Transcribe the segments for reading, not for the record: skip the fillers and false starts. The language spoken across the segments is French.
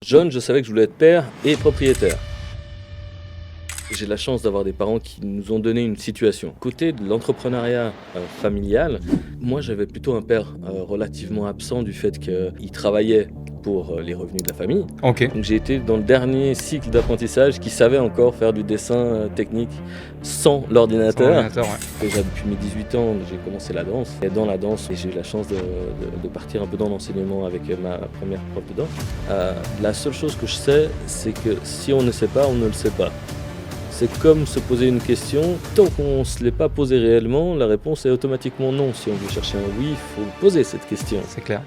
Jeune, je savais que je voulais être père et propriétaire. J'ai la chance d'avoir des parents qui nous ont donné une situation. Côté de l'entrepreneuriat familial, moi j'avais plutôt un père relativement absent du fait qu'il travaillait pour les revenus de la famille. Ok. Donc j'ai été dans le dernier cycle d'apprentissage qui savait encore faire du dessin technique sans Sans l'ordinateur. ordinateur, ouais. Déjà depuis mes 18 ans, j'ai commencé la danse. Et dans la danse, j'ai eu la chance de partir un peu dans l'enseignement avec ma première prof de danse. La seule chose que je sais, c'est que si on ne sait pas, on ne le sait pas. C'est comme se poser une question. Tant qu'on ne se l'est pas posée réellement, la réponse est automatiquement non. Si on veut chercher un oui, il faut poser cette question. C'est clair.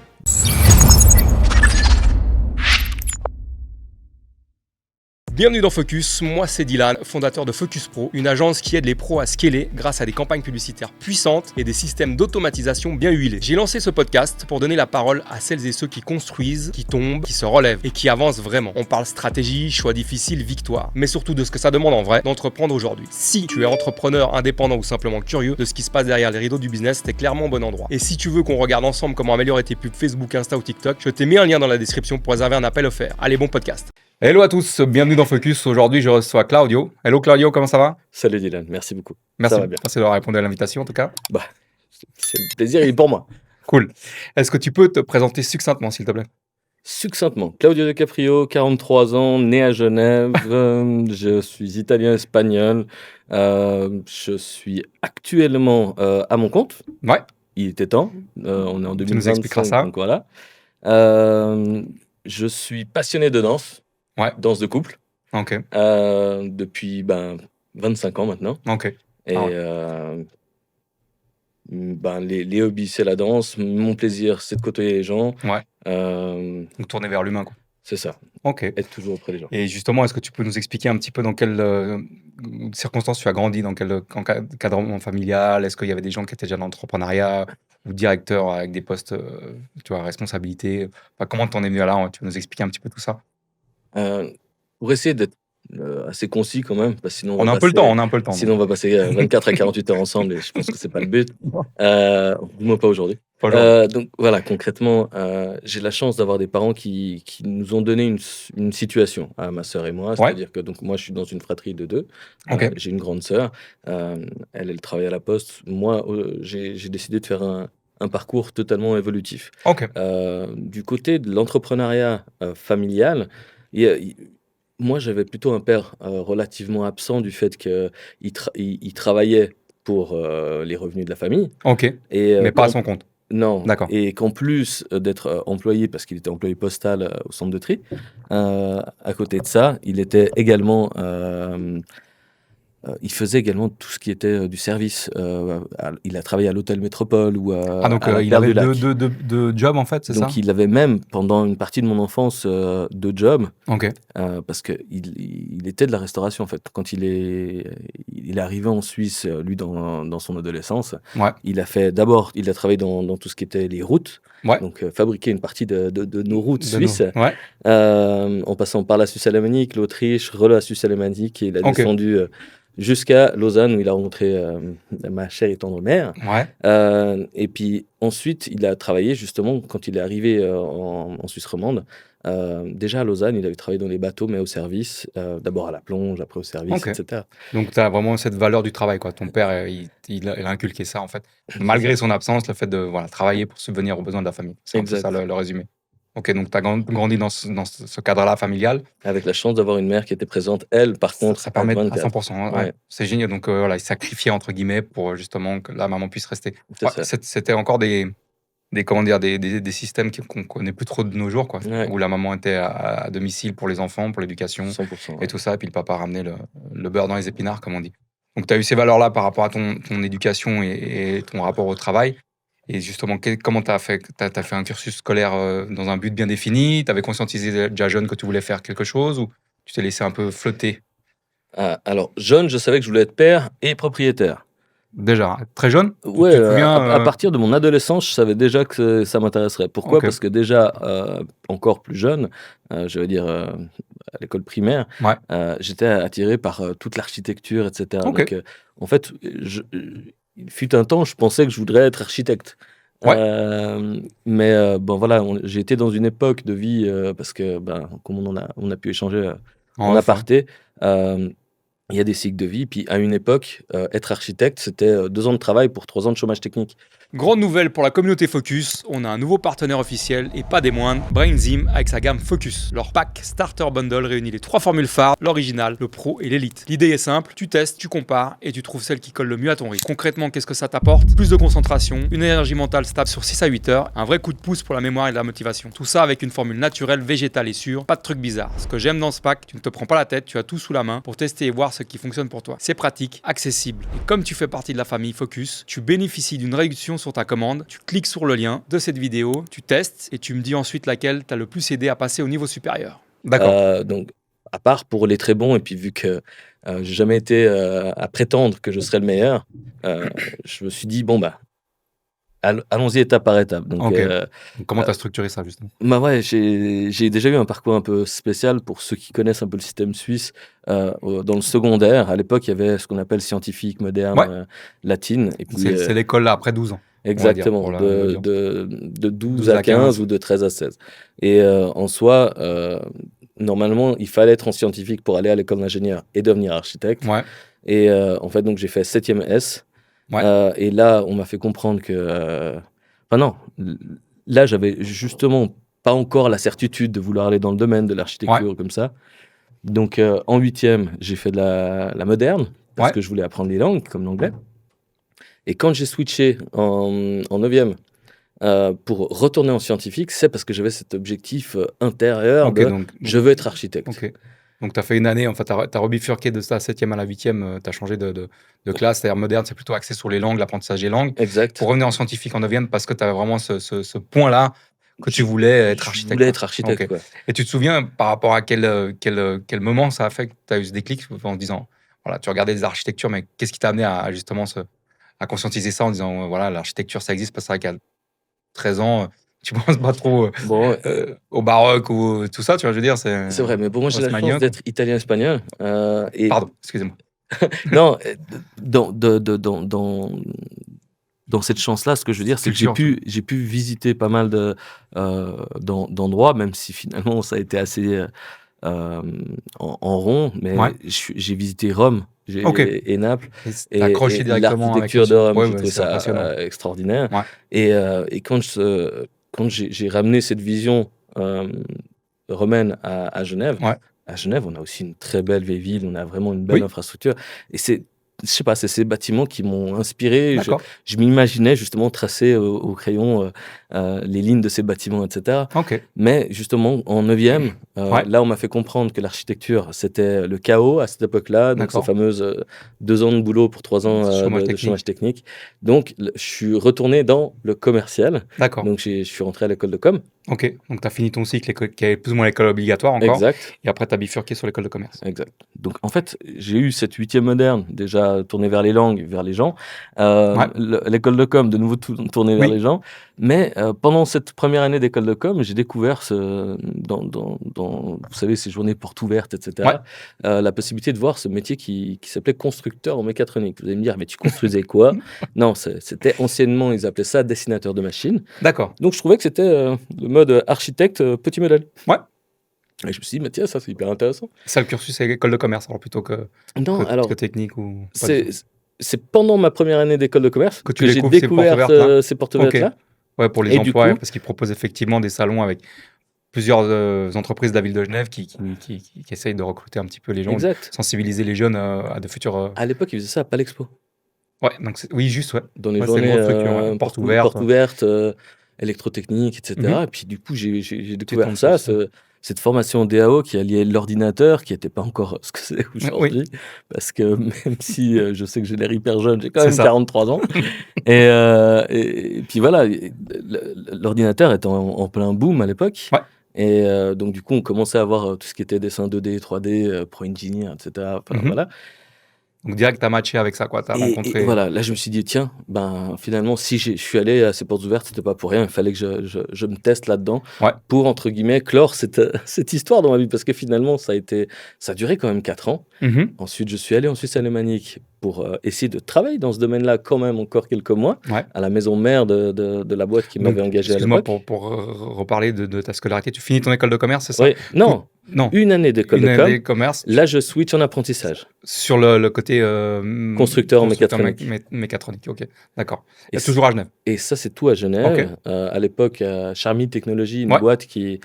Bienvenue dans Focus, moi c'est Dylan, fondateur de Focus Pro, une agence qui aide les pros à scaler grâce à des campagnes publicitaires puissantes et des systèmes d'automatisation bien huilés. J'ai lancé ce podcast pour donner la parole à celles et ceux qui construisent, qui tombent, qui se relèvent et qui avancent vraiment. On parle stratégie, choix difficiles, victoire, mais surtout de ce que ça demande en vrai d'entreprendre aujourd'hui. Si tu es entrepreneur, indépendant ou simplement curieux de ce qui se passe derrière les rideaux du business, t'es clairement au bon endroit. Et si tu veux qu'on regarde ensemble comment améliorer tes pubs Facebook, Insta ou TikTok, je t'ai mis un lien dans la description pour réserver un appel offert. Allez, bon podcast. Hello à tous, bienvenue dans Focus. Aujourd'hui, je reçois Claudio. Hello Claudio, comment ça va? Salut Dylan, merci beaucoup. Merci, Ça va bien. merci d'avoir répondu à l'invitation en tout cas. Bah, c'est le plaisir, il est pour moi. Cool. Est-ce que tu peux te présenter succinctement, s'il te plaît? Succinctement, Claudio De Caprio, 43 ans, né à Genève, je suis italien-espagnol, je suis actuellement à mon compte, Ouais, il était temps, on est en tu nous expliqueras 2025, ça. donc voilà. Euh, je suis passionné de danse, Ouais, danse de couple, ok, depuis 25 ans maintenant. ok. Et Ah ouais. les hobbies, c'est la danse, mon plaisir, c'est de côtoyer les gens. Ouais, Euh, donc tourner vers l'humain, quoi. c'est ça, Ok. être toujours auprès des gens. Et justement, est-ce que tu peux nous expliquer un petit peu dans quelles circonstances tu as grandi, dans quel encadrement familial? Est-ce qu'il y avait des gens qui étaient déjà dans l'entrepreneuriat ou directeurs avec des postes, tu vois, responsabilité? Enfin, comment t'en es venu à là? Tu peux nous expliquer un petit peu tout ça? Euh, pour essayer d'être assez concis quand même, parce que sinon On a un peu le temps, on a un peu le temps. sinon on va passer 24 à 48 heures ensemble et je pense que c'est pas le but. Du moins pas aujourd'hui. Pas aujourd'hui. Donc voilà, concrètement, j'ai la chance d'avoir des parents qui nous ont donné une situation à ma sœur et moi. Ouais, C'est-à-dire que donc moi je suis dans une fratrie de deux. ok, J'ai une grande sœur. Elle travaille à la poste. Moi, j'ai décidé de faire un parcours totalement évolutif. ok, Du côté de l'entrepreneuriat familial, il y a- il- moi j'avais plutôt un père relativement absent du fait qu'il travaillait pour les revenus de la famille. ok. Et Mais pas à son compte. non, D'accord. et qu'en plus d'être employé, parce qu'il était employé postal au centre de tri, à côté de ça, il était également il faisait également tout ce qui était du service. Il a travaillé à l'hôtel Métropole ou Ah, donc à la il Perle avait du Lac. deux jobs en fait, c'est ça? Donc il avait même, pendant une partie de mon enfance, 2 jobs, Ok, parce qu'il était de la restauration, en fait. Quand il est arrivé en Suisse, lui, dans son adolescence, ouais, il a travaillé dans tout ce qui était les routes, ouais. donc fabriquer une partie de nos routes De nous. suisses, Ouais, en passant par la Suisse alémanique, l'Autriche, la Suisse alémanique, et il a ok, descendu jusqu'à Lausanne, où il a rencontré ma chère et tendre mère. ouais, Et puis ensuite, il a travaillé justement quand il est arrivé en Suisse romande. Déjà à Lausanne, il avait travaillé dans les bateaux, mais au service. D'abord à la plonge, après au service, ok. etc. Donc tu as vraiment cette valeur du travail, quoi. Ton père, il a inculqué ça, en fait. Malgré son absence, le fait de voilà, travailler pour subvenir aux besoins de la famille. C'est un peu ça Exact. le résumé. Ok, donc tu as grandi dans ce cadre-là familial. Avec la chance d'avoir une mère qui était présente, elle, par Ça, contre, ça permet à 24. 100%, hein, ouais. Ouais, C'est génial. Donc voilà, il sacrifiait, entre guillemets, pour justement que la maman puisse rester. c'est Ouais, ça. c'était encore comment dire, des systèmes qu'on connaît plus trop de nos jours, quoi. Ouais, Où la maman était à domicile pour les enfants, pour l'éducation 100%. et Ouais. tout ça, et puis le papa ramenait le beurre dans les épinards, comme on dit. Donc tu as eu ces valeurs-là par rapport à ton éducation et ton rapport au travail. Et justement, comment tu as fait? Tu as fait un cursus scolaire dans un but bien défini? Tu avais conscientisé déjà jeune que tu voulais faire quelque chose ou tu t'es laissé un peu flotter? Alors, jeune, je savais que je voulais être père et propriétaire. Déjà, très jeune? Tu Ouais, te souviens à partir de mon adolescence, je savais déjà que ça m'intéresserait. Pourquoi? Ok, Parce que déjà, encore plus jeune, je veux dire, à l'école primaire, ouais, j'étais attiré par toute l'architecture, etc. ok, Donc, en fait, il fut un temps, je pensais que je voudrais être architecte. Ouais. Bon voilà, j'ai été dans une époque de vie, parce que, comme on a pu échanger, en Enfin. aparté, il y a des cycles de vie. Puis à une époque, être architecte, c'était, 2 ans de travail pour 3 ans de chômage technique. Grande nouvelle pour la communauté Focus, on a un nouveau partenaire officiel et pas des moindres, BrainZim avec sa gamme Focus. Leur pack Starter Bundle réunit les 3 formules phares, l'original, le pro et l'élite. L'idée est simple, tu testes, tu compares et tu trouves celle qui colle le mieux à ton rythme. Concrètement, qu'est-ce que ça t'apporte? Plus de concentration, une énergie mentale stable sur 6 à 8 heures, un vrai coup de pouce pour la mémoire et la motivation. Tout ça avec une formule naturelle, végétale et sûre, pas de trucs bizarres. Ce que j'aime dans ce pack, tu ne te prends pas la tête, tu as tout sous la main pour tester et voir ce qui fonctionne pour toi. C'est pratique, accessible. Et comme tu fais partie de la famille Focus, tu bénéficies d'une réduction sur ta commande, tu cliques sur le lien de cette vidéo, tu testes et tu me dis ensuite laquelle t'a le plus aidé à passer au niveau supérieur. D'accord. Donc à part pour les très bons et puis vu que, j'ai jamais été, à prétendre que je serais le meilleur, je me suis dit: «Bon, allons-y étape par étape». Donc, Ok. Donc, comment tu as structuré ça justement? ouais, j'ai déjà eu un parcours un peu spécial pour ceux qui connaissent un peu le système suisse. Dans le secondaire, à l'époque, il y avait ce qu'on appelle scientifique moderne, Ouais. latine et puis, C'est l'école là après 12 ans. exactement, pour le dire. de 12 à 15 ou de 13 à 16 et en soi, normalement, il fallait être en scientifique pour aller à l'école d'ingénieur et devenir architecte Ouais. et en fait, donc j'ai fait 7e S, Ouais. et là, on m'a fait comprendre que, enfin non, là, j'avais justement pas encore la certitude de vouloir aller dans le domaine de l'architecture comme ça. Donc, en 8e, j'ai fait de la moderne parce Ouais. que je voulais apprendre les langues comme l'anglais. Et quand j'ai switché en 9e, pour retourner en scientifique, c'est parce que j'avais cet objectif, intérieur Ok, de donc, je veux être architecte. ok. Donc, tu as fait une année, en fait, tu as rebifurqué de ça 7e à la 8e, tu as changé de classe. C'est-à-dire moderne, c'est plutôt axé sur les langues, l'apprentissage des langues. Exact. Pour revenir en scientifique en 9e, parce que tu avais vraiment ce point-là que tu voulais être Je architecte. voulais quoi. être architecte, Ok. quoi. Et tu te souviens par rapport à quel moment ça a fait que tu as eu ce déclic en te disant, voilà, tu regardais les architectures, mais qu'est-ce qui t'a amené à justement à conscientiser ça en disant, voilà, l'architecture, ça existe, parce que c'est vrai qu'à 13 ans, tu penses pas trop Bon, au baroque ou tout ça, tu vois, je veux dire, c'est c'est vrai, mais bon, moi, j'ai la Haussmanien, chance quoi. d'être italien-espagnol, et Pardon, excusez-moi. non, dans cette chance-là, ce que je veux dire, c'est que Culture. j'ai pu visiter pas mal d'endroits, même si finalement ça a été assez, en rond, mais Ouais. j'ai visité Rome Ok. et Naples Et t'as accroché et directement avec l'architecture de Rome, Ouais, j'ai ouais, trouvé c'est ça, impressionnant. extraordinaire Ouais. et quand j'ai ramené cette vision, romaine à Genève, Ouais. à Genève, on a aussi une très belle vieille ville, on a vraiment une belle Oui. infrastructure et je sais pas, c'est ces bâtiments qui m'ont inspiré. D'accord. Je m'imaginais justement tracer au crayon, les lignes de ces bâtiments, et cetera. Ok. Mais justement, en 9e, Ouais. là, on m'a fait comprendre que l'architecture, c'était le chaos à cette époque-là, donc ces D'accord. fameuses, 2 ans de boulot pour 3 ans, Chômage de technique. chômage technique. Donc je suis retourné dans le commercial, D'accord. donc je suis rentré à l'école de com. Ok. Donc, tu as fini ton cycle qui est plus ou moins l'école obligatoire encore. Exact. Et après, tu as bifurqué sur l'école de commerce. Exact. Donc en fait, j'ai eu cette 8e moderne, déjà tournée vers les langues, vers les gens. Ouais. L'école de com, de nouveau tournée vers Oui. les gens. Mais pendant cette première année d'école de com, j'ai découvert vous savez, ces journées portes ouvertes, etc. La possibilité de voir ce métier qui s'appelait constructeur en mécatronique. Vous allez me dire, mais tu construisais quoi? Non, c'était anciennement, ils appelaient ça dessinateur de machines. D'accord. Donc je trouvais que c'était le mode architecte, petit modèle. Ouais. Et je me suis dit, mais tiens, ça c'est hyper intéressant. Ça, le cursus, c'est l'école de commerce, alors plutôt Non, alors, que technique ou pas du tout. c'est pendant ma première année d'école de commerce Que tu j'ai découvres ces portes découvert ouvertes-là. ces portes ouvertes-là. Ouais, pour les Et du emplois, coup- parce qu'ils proposent effectivement des salons avec plusieurs entreprises de la ville de Genève qui essayent de recruter un petit peu les gens, Exact. sensibiliser les jeunes à de futurs. À l'époque, ils faisaient ça à Palexpo. Ouais, donc oui, juste, ouais. Dans les Ouais, c'est une journées grosse structure, ouais. Portes ouvertes. portes ouvertes, électrotechnique, etc. Et puis du coup, j'ai découvert tombes ça, sur ça. cette formation DAO qui alliait l'ordinateur, qui n'était pas encore ce que c'est aujourd'hui. Parce que même si je sais que j'ai l'air hyper jeune, j'ai quand C'est même ça. 43 ans. Et puis voilà, l'ordinateur était en plein boom à l'époque. Ouais. Et donc du coup, on commençait à avoir tout ce qui était dessin 2D, 3D, Pro Engineer, etc. Enfin, Mhm. voilà. Donc direct, t'as matché avec ça, quoi. T'as rencontré. Et voilà, là je me suis dit, tiens, finalement, si je suis allé à ces portes ouvertes, c'était pas pour rien, il fallait que je me teste là-dedans Ouais. pour, entre guillemets, clore cette histoire dans ma vie, parce que finalement, ça a duré quand même 4 ans. Mhm. Ensuite, je suis allé en Suisse alémanique pour essayer de travailler dans ce domaine-là quand même encore quelques mois, Ouais. à la maison mère de la boîte qui Donc, m'avait engagé à excuse-moi l'époque. pour reparler de ta scolarité. Tu finis ton école de commerce, c'est ça? Oui, non, Non, une année d'école une de année com. de commerce. Là, je switch en apprentissage. Sur le côté Constructeur mécatronique. mécatronique, ok, d'accord. Et, Et toujours à Genève. et ça, c'est tout à Genève. Ok. À l'époque, Charmy Technologies, une Ouais. boîte qui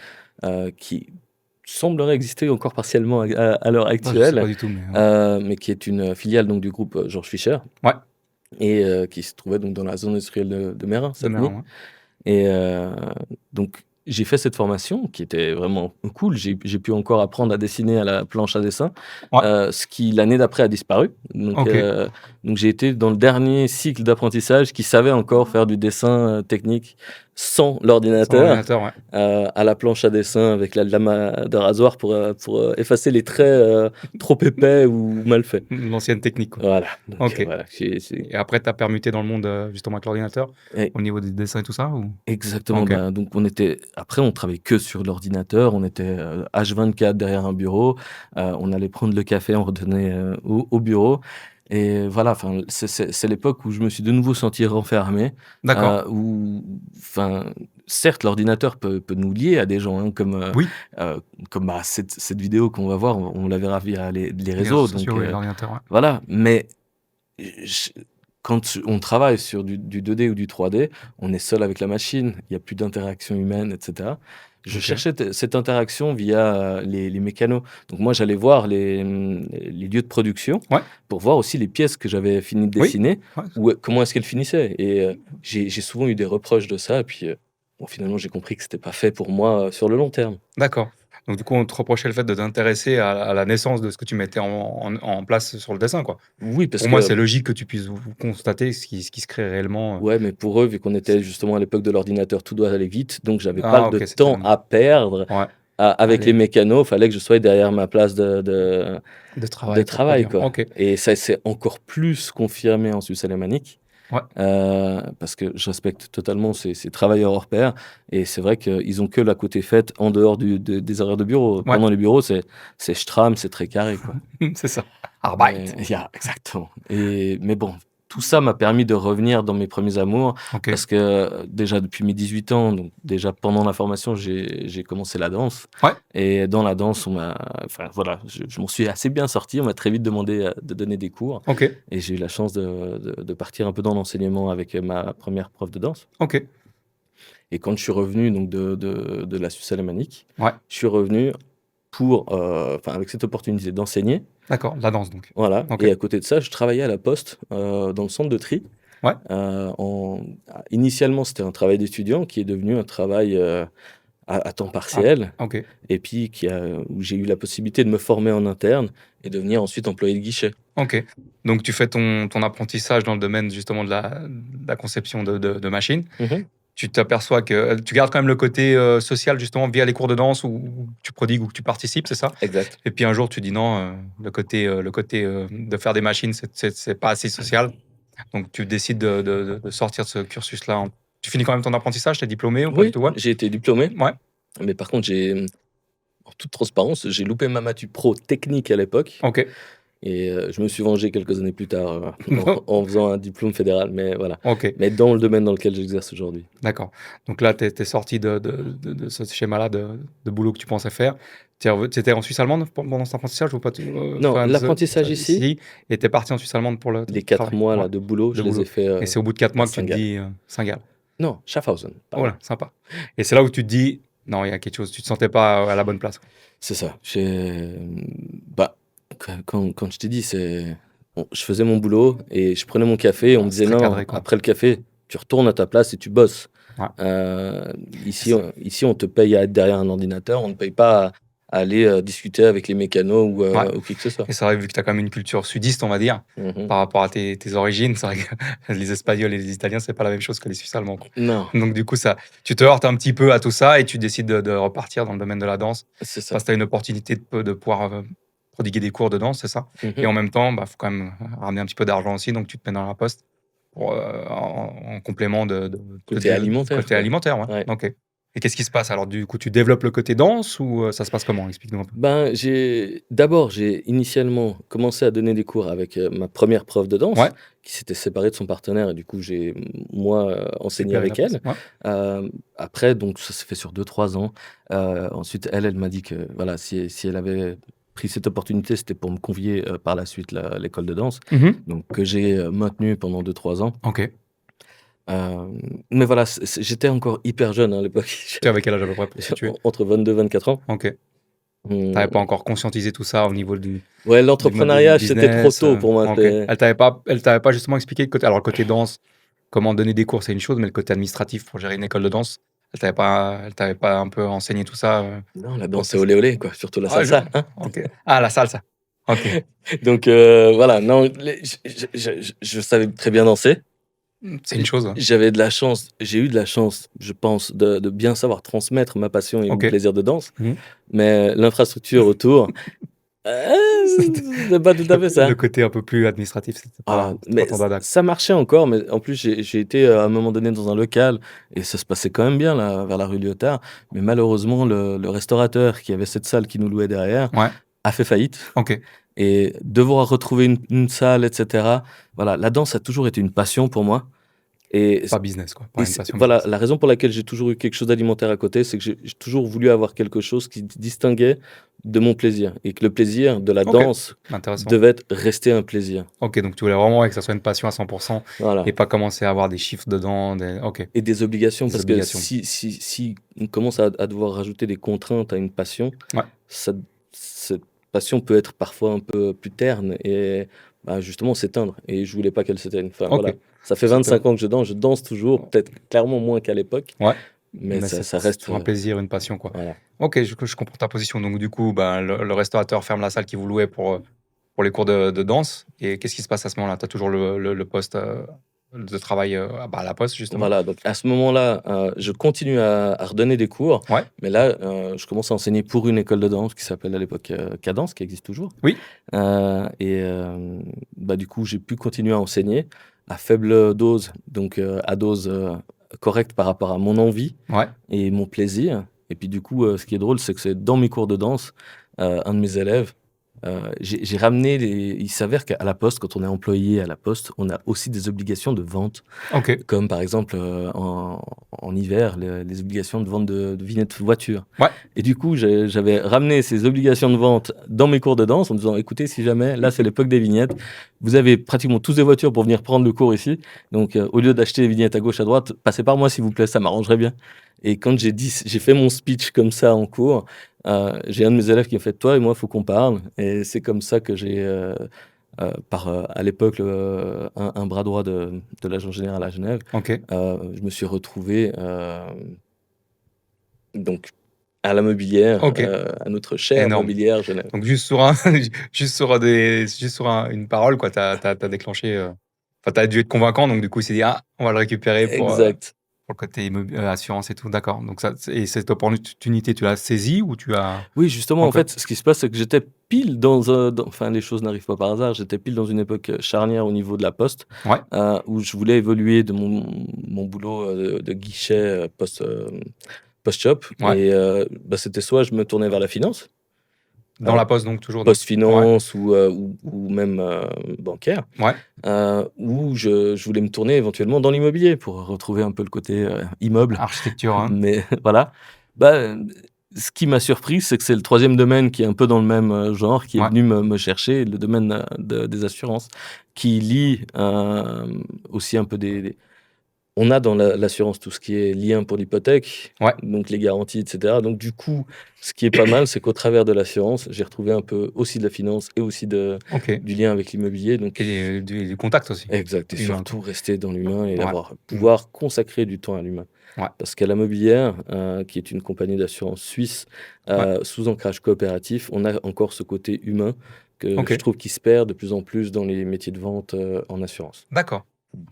semblerait exister encore partiellement à l'heure Non, je sais actuelle, pas du tout, mais mais qui est une filiale donc, du groupe Georges Fischer. Ouais. Et qui se trouvait donc dans la zone industrielle de Mérin, de Saint-Denis. Mérin, ouais. Et donc, j'ai fait cette formation qui était vraiment cool. J'ai pu encore apprendre à dessiner à la planche à dessin, Ouais. ce qui, l'année d'après, a disparu. Donc, Ok. donc j'ai été dans le dernier cycle d'apprentissage qui savait encore faire du dessin technique sans Sur l'ordinateur, l'ordinateur, ouais. à la planche à dessin avec la lame de rasoir pour effacer les traits trop épais ou mal faits. L'ancienne technique, quoi. Voilà. Donc, Ok. voilà, Et après, tu as permuté dans le monde justement avec l'ordinateur, Et- au niveau des dessins et tout ça ou... Exactement. Ok. Donc après, on travaillait que sur l'ordinateur. On était H24 derrière un bureau. On allait prendre le café, on retournait au bureau. Et voilà, enfin, c'est l'époque où je me suis de nouveau senti renfermé. D'accord. Où, enfin, certes, l'ordinateur peut nous lier à des gens, hein, Oui. comme cette vidéo qu'on va voir, on la verra via les Les réseaux. réseaux sociaux et l'ordinateur, ouais. Voilà, mais je- quand on travaille sur du 2D ou du 3D, on est seul avec la machine, il n'y a plus d'interaction humaine, etc. Je Ok. cherchais cette interaction via les mécanos. Donc moi, j'allais voir les lieux de production Ouais. pour voir aussi les pièces que j'avais fini de Oui. dessiner, Ouais. ou comment est-ce qu'elles finissaient. Et j'ai souvent eu des reproches de ça, et puis bon, finalement, j'ai compris que c'était pas fait pour moi sur le long terme. D'accord. Donc, du coup, on te reprochait le fait de t'intéresser à la naissance de ce que tu mettais en place sur le dessin, quoi. Oui, parce Pour moi, que c'est logique que tu puisses vous constater ce qui se crée réellement. ouais, mais pour eux, vu qu'on était justement à l'époque de l'ordinateur, tout doit aller vite, donc j'avais pas Ah, de ok, c'était temps à perdre Ouais, avec Allez. les mécanos. Fallait que je sois derrière ma place de de travail. pour travail, produire. quoi. Ok. Et ça s'est encore plus confirmé en Suisse alémanique, Ouais. parce que je respecte totalement ces travailleurs hors pair, et c'est vrai qu'ils ont que la côté faite en dehors des horaires de bureau. Ouais. Pendant les bureaux, c'est stramm, c'est très carré, quoi. C'est ça. Arbeit. Exactement. Mais bon, tout ça m'a permis de revenir dans mes premiers amours, Ok. parce que déjà depuis mes 18 ans, donc déjà pendant la formation, j'ai commencé la danse. Ouais. Et dans la danse, enfin voilà, je m'en suis assez bien sorti. On m'a très vite demandé de donner des cours, Ok. et j'ai eu la chance de partir un peu dans l'enseignement avec ma première prof de danse. Ok. Et quand je suis revenu donc de la Suisse alémanique, Ouais. je suis revenu avec cette opportunité d'enseigner. D'accord. La danse, donc. Voilà. Ok. Et à côté de ça, je travaillais à la Poste, dans le centre de tri. Ouais. Initialement, c'était un travail d'étudiant qui est devenu un travail à temps partiel, Ok. et puis où j'ai eu la possibilité de me former en interne et devenir ensuite employé de guichet. Ok. Donc, tu fais ton apprentissage dans le domaine justement de la conception de machines. Mhm. Tu t'aperçois que tu gardes quand même le côté social justement via les cours de danse où tu prodigues ou que tu participes, c'est ça? Exact. Et puis un jour, tu dis non, le côté de faire des machines, c'est pas assez social. Donc, tu décides de sortir de ce cursus-là. Tu finis quand même ton apprentissage, tu es diplômé ou pas du Oui, tout? Ouais. j'ai été diplômé, Ouais. mais par contre, en toute transparence, j'ai loupé ma matu pro technique à l'époque. Ok. Et je me suis vengé quelques années plus tard en faisant un diplôme fédéral, mais voilà. Ok. Mais dans le domaine dans lequel j'exerce aujourd'hui. D'accord. Donc là, tu es sorti de ce schéma-là de boulot que tu pensais faire. Tu étais en Suisse allemande pendant cet apprentissage ou pas? Non, Enfin, l'apprentissage ici, et tu es parti en Suisse allemande pour le les 4 travail. mois Ouais. là, de boulot, je les ai fait Et c'est au bout de 4 mois que tu te Saint-Gall. dis Saint-Gall. Non, Schaffhausen. pardon. Voilà, sympa. Et c'est là où tu te dis non, il y a quelque chose, tu te sentais pas à la bonne place. C'est ça. Quand je t'ai dit, je faisais mon boulot et je prenais mon café, et on me disait très non, cadré, quoi. après le café, tu retournes à ta place et tu bosses. Ouais. Ici, on te paye à être derrière un ordinateur, on ne paye pas à aller discuter avec les mécanos ou qui que ce soit. Et c'est vrai, vu que tu as quand même une culture sudiste, on va dire, Mhm. par rapport à tes origines, c'est vrai que les Espagnols et les Italiens, c'est pas la même chose que les Suisses allemands, quoi. Non, Donc du coup, tu te heurtes un petit peu à tout ça et tu décides de repartir dans le domaine de la danse c'est ça. parce que tu as une opportunité de pouvoir prodiguer des cours de danse, c'est ça? Mhm. Et en même temps, faut quand même ramener un petit peu d'argent aussi, donc tu te mets dans la poste en complément Côté alimentaire, Côté quoi. alimentaire, ouais. Ouais. Ok. Et qu'est-ce qui se passe? Alors, du coup, tu développes le côté danse ou ça se passe comment? Explique-nous un peu. Ben, j'ai initialement commencé à donner des cours avec, ma première prof de danse, Ouais, qui s'était séparée de son partenaire et du coup j'ai, moi, enseigné récupérer la avec place. elle. Ouais. Après donc ça s'est fait sur 2 3 ans. Ensuite elle m'a dit que voilà, si elle avait pris cette opportunité, c'était pour me convier, par la suite l'école de danse, Mmh. donc que j'ai, maintenue pendant 2 3 ans. OK. Mais voilà, j'étais encore hyper jeune, hein, à l'époque. Tu avais quel âge à peu près pour te J'ai situer? entre 22 24 ans. OK. Tu Mmh, pas encore conscientisé tout ça au niveau ouais, du mode de vie l'entrepreneuriat, c'était trop business, tôt pour moi, OK. c'est Elle t'avait pas justement expliqué le côté danse, comment donner des cours, c'est une chose, mais le côté administratif pour gérer une école de danse, elle t'avait pas un peu enseigné tout ça, non, la pour danse, c'est tester? olé olé, quoi, surtout la Ah je salsa, hein. OK. Ah la salsa. OK. Donc voilà, non, je savais très bien danser. C'est une chose, ouais. J'ai eu de la chance, je pense, de bien savoir transmettre ma passion et mon OK. plaisir de danse, Mmh. mais l'infrastructure autour, c'est pas tout à fait Le ça. côté un peu plus administratif, c'était Voilà, pas mais ton dada, quoi. ça marchait encore, mais en plus j'ai été, à un moment donné dans un local et ça se passait quand même bien là, vers la rue Lyotard, mais malheureusement le restaurateur qui avait cette salle qui nous louait derrière Ouais, a fait faillite. OK. Et devoir retrouver une salle, et cetera. Voilà, la danse a toujours été une passion pour moi et Pas business quoi, et pas une c'est passion voilà, business. la raison pour laquelle j'ai toujours eu quelque chose d'alimentaire à côté, c'est que j'ai toujours voulu avoir quelque chose qui distinguait de mon plaisir et que le plaisir de la OK, danse intéressant. devait rester un plaisir. OK, donc tu voulais vraiment, ouais, que ça soit une passion à 100 Voilà, et pas commencer à avoir des chiffres dedans, des OK, et des obligations des parce que obligations. si on commence à devoir rajouter des contraintes à une passion, Ouais, ça cette passion peut être parfois un peu plus terne et bah, justement s'éteindre et je voulais pas qu'elle s'éteigne. Enfin OK. voilà, ça fait Ça te 25 ans que je danse toujours, peut-être clairement moins qu'à l'époque, Ouais, mais mais ça c'est reste, toujours un plaisir, une passion, quoi. voilà. OK, je comprends ta position. Donc du coup, ben, le restaurateur ferme la salle qu'il vous louait pour les cours de danse et qu'est-ce qui se passe à ce moment-là? Tu as toujours le poste, de travail, à la poste justement? Voilà, donc à ce moment-là, je continue à redonner des cours, Ouais, mais là, je commence à enseigner pour une école de danse qui s'appelle à l'époque, Cadence, qui existe toujours. oui, Bah, du coup, j'ai pu continuer à enseigner à faible dose, donc à dose, correcte par rapport à mon envie ouais, et mon plaisir. Et puis du coup, ce qui est drôle, c'est que c'est dans mes cours de danse, un de mes élèves, j'ai ramené les il s'avère qu'à la poste, quand on est employé à la poste, on a aussi des obligations de vente, OK, comme par exemple, en hiver, les obligations de vente de vignettes voiture. ouais, Et du coup, j'avais ramené ces obligations de vente dans mes cours de danse en disant: «Écoutez, si jamais, là, c'est l'époque des vignettes, vous avez pratiquement tous des voitures pour venir prendre le cours ici, donc au lieu d'acheter les vignettes à gauche, à droite, passez par moi s'il vous plaît, ça m'arrangerait bien». Et quand j'ai fait mon speech comme ça en cours, j'ai un de mes élèves qui a fait: «Toi et moi, il faut qu'on parle», et c'est comme ça que j'ai, à l'époque, un bras droit de l'agent général à Genève, OK, je me suis retrouvé, donc à la mobilière, OK, à notre chère énorme. mobilière Genève. Donc juste sur un juste sur une parole quoi, tu as déclenché, enfin tu as dû être convaincant donc du coup il s'est dit: «Ah, on va le récupérer Exact. pour le côté assurance et tout». D'accord, donc ça et cette opportunité, tu l'as saisie ou tu as Oui, justement, en OK, fait, ce qui se passe, c'est que j'étais pile enfin, les choses n'arrivent pas par hasard, j'étais pile dans une époque, charnière au niveau de la poste, ouais, où je voulais évoluer de mon boulot, de guichet, post-shop, ouais, et bah, c'était soit je me tournais vers la finance, dans la poste donc toujours donc ouais, post-finance ou même, bancaire, ouais, ou je voulais me tourner éventuellement dans l'immobilier pour retrouver un peu le côté, immeuble. architecture, hein, Mais voilà. Bah, ce qui m'a surpris, c'est que c'est le troisième domaine qui est un peu dans le même, genre, qui est ouais, venu me chercher, le domaine, des assurances, qui lie, aussi un peu des on a dans l'assurance tout ce qui est lien pour l'hypothèque, ouais, donc les garanties, et cetera. Donc du coup, ce qui est pas mal, c'est qu'au travers de l'assurance, j'ai retrouvé un peu aussi de la finance et aussi OK du lien avec l'immobilier, donc et du contact aussi, exact, et humain quoi. surtout rester dans l'humain et Ouais, mmh, pouvoir consacrer du temps à l'humain. ouais, Parce qu'à la Mobilière, qui est une compagnie d'assurance suisse, ouais, sous ancrage coopératif, on a encore ce côté humain que je OK, trouve qui se perd de plus en plus dans les métiers de vente, en assurance. d'accord.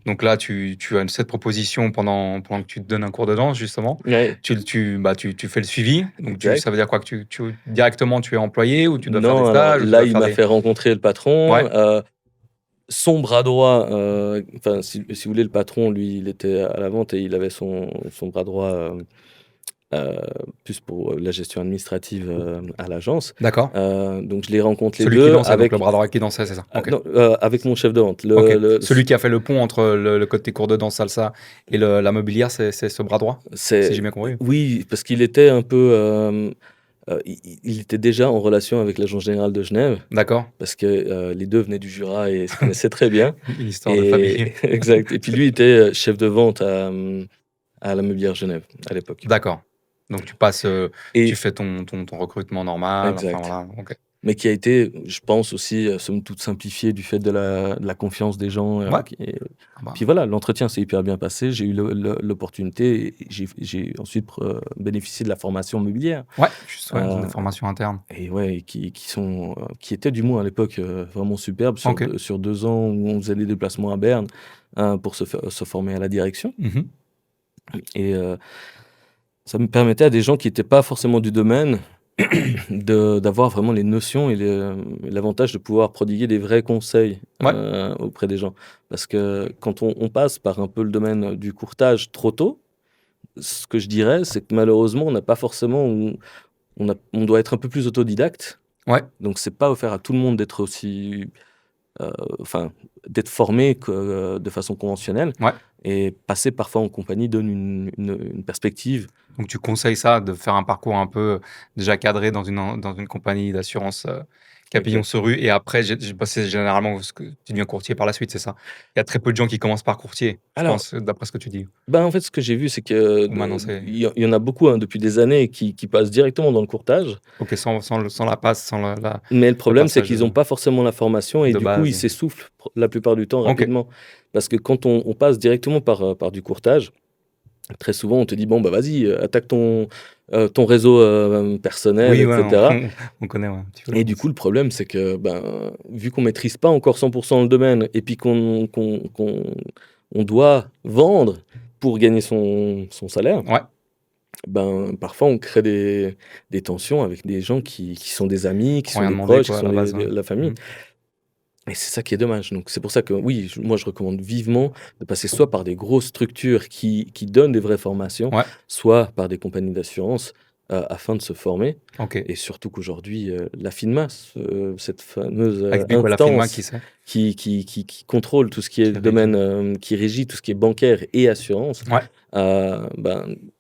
Donc là, tu as cette proposition pendant que tu te donnes un cours de danse justement. Ouais, Tu fais le suivi. Donc ça exact. veut dire quoi? Que directement tu es employé ou tu dois faire des Non, alors stages ou tu là, dois il faire m'a des fait rencontrer le patron, ouais, son bras droit, enfin, si vous voulez, le patron, lui, il était à la vente et il avait son bras droit, euh, plus pour la gestion administrative à l'agence. D'accord. Donc je les rencontre les Celui qui deux dansait, donc avec, le bras droit qui dansait, c'est ça. Ok. non, avec mon chef de vente. Ok. Celui qui a fait le pont entre le côté cours de danse salsa et la mobilière, c'est ce bras droit, si j'ai bien compris. Oui, parce qu'il était un peu... il était déjà en relation avec l'agence générale de Genève, D'accord. parce que les deux venaient du Jura et se connaissaient très bien. Une histoire de famille. Exact. Et puis lui était chef de vente à la Mobilière Genève à l'époque. D'accord. Donc tu passes, Et tu fais ton recrutement normal. exact. Enfin, voilà. Ok. Mais qui a été, je pense aussi, somme toute simplifié du fait de la confiance des gens. Ouais. Puis voilà, l'entretien s'est hyper bien passé. J'ai eu l'opportunité et j'ai ensuite bénéficié de la formation mobilière. Ouais, juste ils ont des formations internes. Et ouais, qui étaient du moins à l'époque vraiment superbes sur 2 ans où on faisait des déplacements à Berne pour se former à la direction. Mhm. Et ça me permettait à des gens qui n'étaient pas forcément du domaine d'avoir vraiment les notions et l'avantage de pouvoir prodiguer des vrais conseils auprès des gens. Parce que quand on passe par un peu le domaine du courtage trop tôt, ce que je dirais, c'est que malheureusement, on n'a pas forcément... On doit être un peu plus autodidacte. Ouais. Donc, c'est pas offert à tout le monde d'être aussi... d'être formé de façon conventionnelle. Ouais. Et passer parfois en compagnie donne une perspective. Donc tu conseilles ça, de faire un parcours un peu déjà cadré dans une compagnie d'assurance qui a pignon sur rue, et après c'est généralement parce que tu deviens courtier par la suite, c'est ça? Il y a très peu de gens qui commencent par courtier, je pense, d'après ce que tu dis. En fait, ce que j'ai vu, c'est que Maintenant, il y en a beaucoup depuis des années qui passent directement dans le courtage. Ok, sans la passe, sans la... Mais le problème, c'est passage qu'ils n'ont pas forcément la formation et de du coup, base. ils s'essoufflent la plupart du temps Ok. rapidement. Parce que quand on passe directement par du courtage, très souvent, on te dit, bon, bah vas-y, attaque ton réseau personnel, Oui, etc. on connaît un petit peu. Et du coup, le problème, c'est que vu qu'on maîtrise pas encore 100% le domaine et puis qu'on doit vendre pour gagner son salaire, ouais. Parfois on crée des tensions avec des gens qui sont des amis, qui sont Rien des demandé, proches, quoi, qui à sont la base, la famille. Et c'est ça qui est dommage. Donc c'est pour ça que oui, moi je recommande vivement de passer soit par des grosses structures qui donnent des vraies formations, Ouais. soit par des compagnies d'assurance afin de se former. Ok. Et surtout qu'aujourd'hui, la FINMA, cette fameuse Explique quoi la FINMA, instance qui c'est? qui contrôle tout ce qui est domaine, qui régit tout ce qui est bancaire et assurance, Ouais.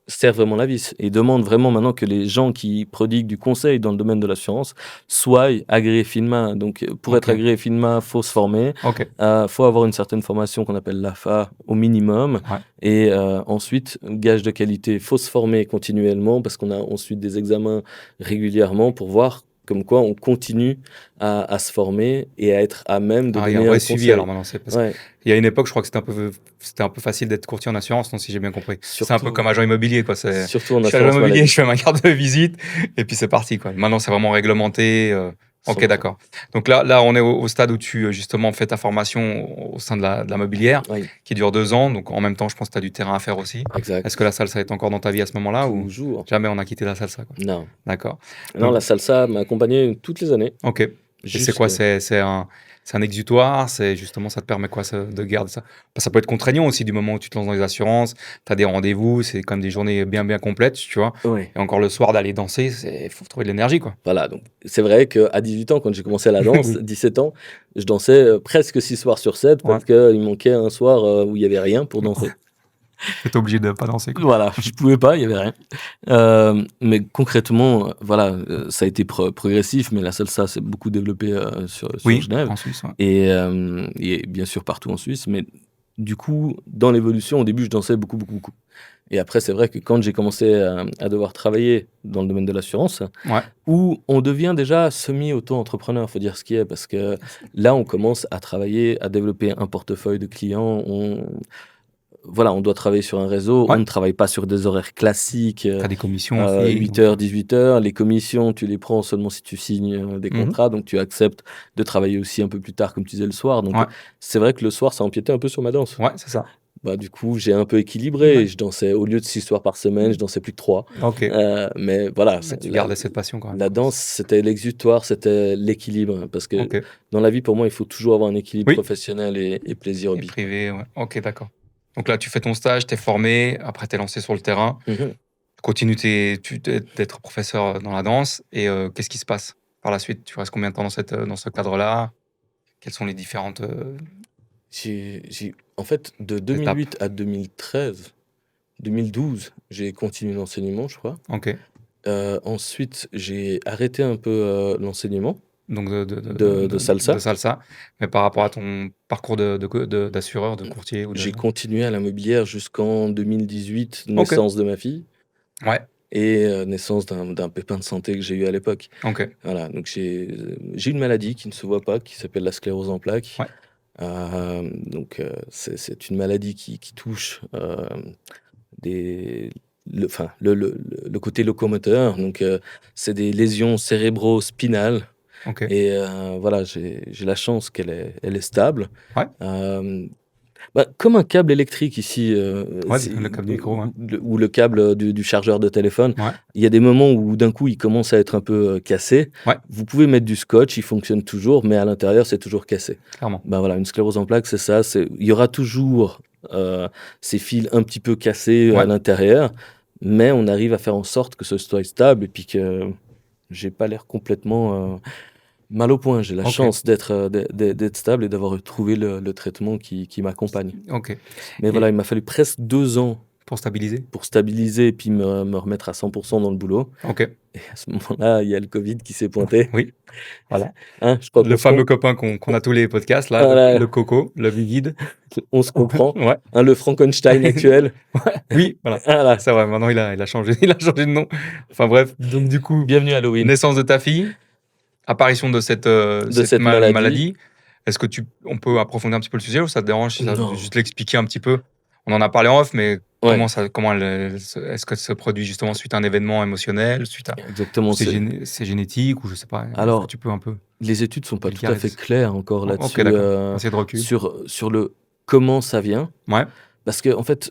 sert vraiment la vis et demande vraiment maintenant que les gens qui prodiguent du conseil dans le domaine de l'assurance soient agréés FINMA. Donc, pour être agréé FINMA, il faut se former. Ok. Faut avoir une certaine formation qu'on appelle l'AFA au minimum. Ouais. Et ensuite, gage de qualité, il faut se former continuellement parce qu'on a ensuite des examens régulièrement pour voir comme quoi on continue à se former et à être à même de donner il y a un vrai conseil. suivi alors maintenant. Il y a une époque, je crois que c'était un peu facile d'être courtier en assurance, non, si j'ai bien compris. C'est un peu comme agent immobilier, quoi. Surtout en je suis agent immobilier, je fais ma carte de visite et puis c'est parti, quoi. Maintenant, c'est vraiment réglementé. Ok, d'accord. Donc là, on est au stade où tu justement fais ta formation au sein de la mobilière, qui dure 2 ans. Donc en même temps, je pense que tu as du terrain à faire aussi. Exact. Est-ce que la salsa est encore dans ta vie à ce moment-là? Toujours. Ou jamais on a quitté la salsa, quoi. Non. D'accord. Non, la salsa m'a accompagné toutes les années. Ok. Et c'est quoi? C'est un exutoire? C'est justement, ça te permet quoi de garder ça? Ça peut être contraignant aussi du moment où tu te lances dans les assurances, tu as des rendez-vous, c'est quand même des journées bien complètes, tu vois. Ouais. Et encore le soir d'aller danser, il faut trouver de l'énergie, quoi. Voilà, donc c'est vrai qu'à 18 ans, quand j'ai commencé la danse, 17 ans, je dansais presque 6 soirs sur 7 parce qu'il manquait un soir où il n'y avait rien pour danser. T'étais obligé de pas danser, quoi. Voilà, je pouvais pas, il y avait rien. Mais concrètement, voilà, ça a été progressif, mais la salsa s'est beaucoup développée sur Genève. En Suisse, et bien sûr partout en Suisse. Mais du coup, dans l'évolution, au début, je dansais beaucoup. Et après, c'est vrai que quand j'ai commencé à devoir travailler dans le domaine de l'assurance, où on devient déjà semi-auto-entrepreneur, faut dire ce qui est, parce que là, on commence à travailler, à développer un portefeuille de clients. On doit travailler sur un réseau, on ne travaille pas sur des horaires classiques. Tu as des commissions aussi. 8h, 18h. Les commissions, tu les prends seulement si tu signes des contrats, donc tu acceptes de travailler aussi un peu plus tard, comme tu disais, le soir. Donc c'est vrai que le soir, ça empiétait un peu sur ma danse. Ouais, c'est ça. Du coup, j'ai un peu équilibré. Et je dansais, au lieu de 6 soirs par semaine, je dansais plus de 3. Ok. Mais voilà. Tu gardais cette passion quand même. La danse, c'était l'exutoire, c'était l'équilibre. Parce que dans la vie, pour moi, il faut toujours avoir un équilibre professionnel et plaisir hobby. Privé, ouais. Ok, d'accord. Donc là, tu fais ton stage, tu es formé, après tu es lancé sur le terrain. continues d'être professeur dans la danse et qu'est-ce qui se passe par la suite? Tu restes combien de temps dans ce cadre-là? Quelles sont les différentes En fait, de étapes? 2008 à 2013, 2012, j'ai continué l'enseignement, je crois. Ok. Ensuite, j'ai arrêté un peu l'enseignement Donc de de salsa. salsa. Mais par rapport à ton parcours d'assureur, de courtier ou de... J'ai continué à la mobilière jusqu'en 2018, Ok. naissance de ma fille Ouais. et naissance d'un pépin de santé que j'ai eu à l'époque. Ok. Voilà, donc j'ai une maladie qui ne se voit pas, qui s'appelle la sclérose en plaques. Ouais. C'est une maladie qui touche des, le côté locomoteur. Donc, c'est des lésions cérébro-spinales. Ok. Et voilà, j'ai la chance elle est stable. Ouais. Comme un câble électrique ici, Ouais, le câble du micro. Ouais. ou le câble du chargeur de téléphone. Ouais. Il y a des moments où d'un coup il commence à être un peu cassé. Ouais. Vous pouvez mettre du scotch, il fonctionne toujours, mais à l'intérieur c'est toujours cassé. Clairement. Voilà, une sclérose en plaques, c'est ça. Il y aura toujours ces fils un petit peu cassés à Ouais. l'intérieur, mais on arrive à faire en sorte que ce soit stable et puis que j'ai pas l'air complètement mal au point. J'ai la Ok. chance d'être stable et d'avoir trouvé le traitement qui m'accompagne. Ok. Mais Et voilà, il m'a fallu presque 2 ans pour stabiliser? pour stabiliser et puis me remettre à 100% dans le boulot. Ok. Et à ce moment-là, il y a le Covid qui s'est pointé. Oui. Voilà. Hein, je crois Le qu'on se fameux copain qu'on a tous les podcasts, là, Voilà. le coco, le vivide. on se comprend. Ouais. Hein, le Frankenstein actuel. Oui, voilà. Voilà. C'est vrai, maintenant il a changé, il a changé de nom. Enfin bref, donc du coup, Bienvenue à Halloween. naissance de ta fille, apparition de cette maladie. Est-ce que on peut approfondir un petit peu le sujet ou ça te dérange si ça Non. juste l'expliquer un petit peu? On en a parlé en off, mais Ouais. est-ce que ça se produit justement suite à un événement émotionnel, suite à Exactement. c'est génétique ou je sais pas. Alors, est-ce que tu peux un peu les études sont pas tout à vulgariser fait claires encore Ok, là-dessus, d'accord. Assez de recul. sur le comment ça vient. Ouais. Parce que en fait,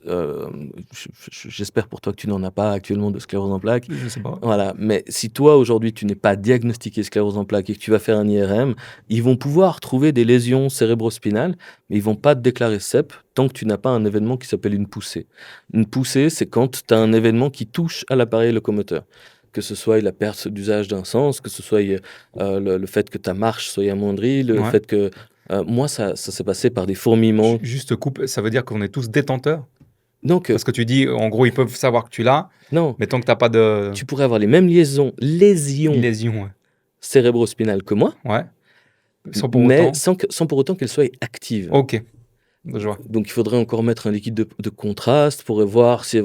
j'espère pour toi que tu n'en as pas actuellement de sclérose en plaques. Je sais pas. Voilà, mais si toi aujourd'hui tu n'es pas diagnostiqué sclérose en plaques et que tu vas faire un IRM, ils vont pouvoir trouver des lésions cérébrospinales, mais ils vont pas te déclarer CEP tant que tu n'as pas un événement qui s'appelle une poussée. Une poussée, c'est quand tu as un événement qui touche à l'appareil locomoteur. Que ce soit la perte d'usage d'un sens, que ce soit le fait que ta marche soit amoindrie, le Ouais. fait que... moi, ça s'est passé par des fourmillements. Juste coupe, ça veut dire qu'on est tous détenteurs? Donc, Parce que tu dis, en gros, ils peuvent savoir que tu l'as, non, mais tant que t'as pas de tu pourrais avoir les mêmes lésions lésion, cérébrospinales que moi, ouais. Sans pour mais autant. sans pour autant qu'elles soient actives. Ok, je vois. Donc il faudrait encore mettre un liquide de contraste pour voir si...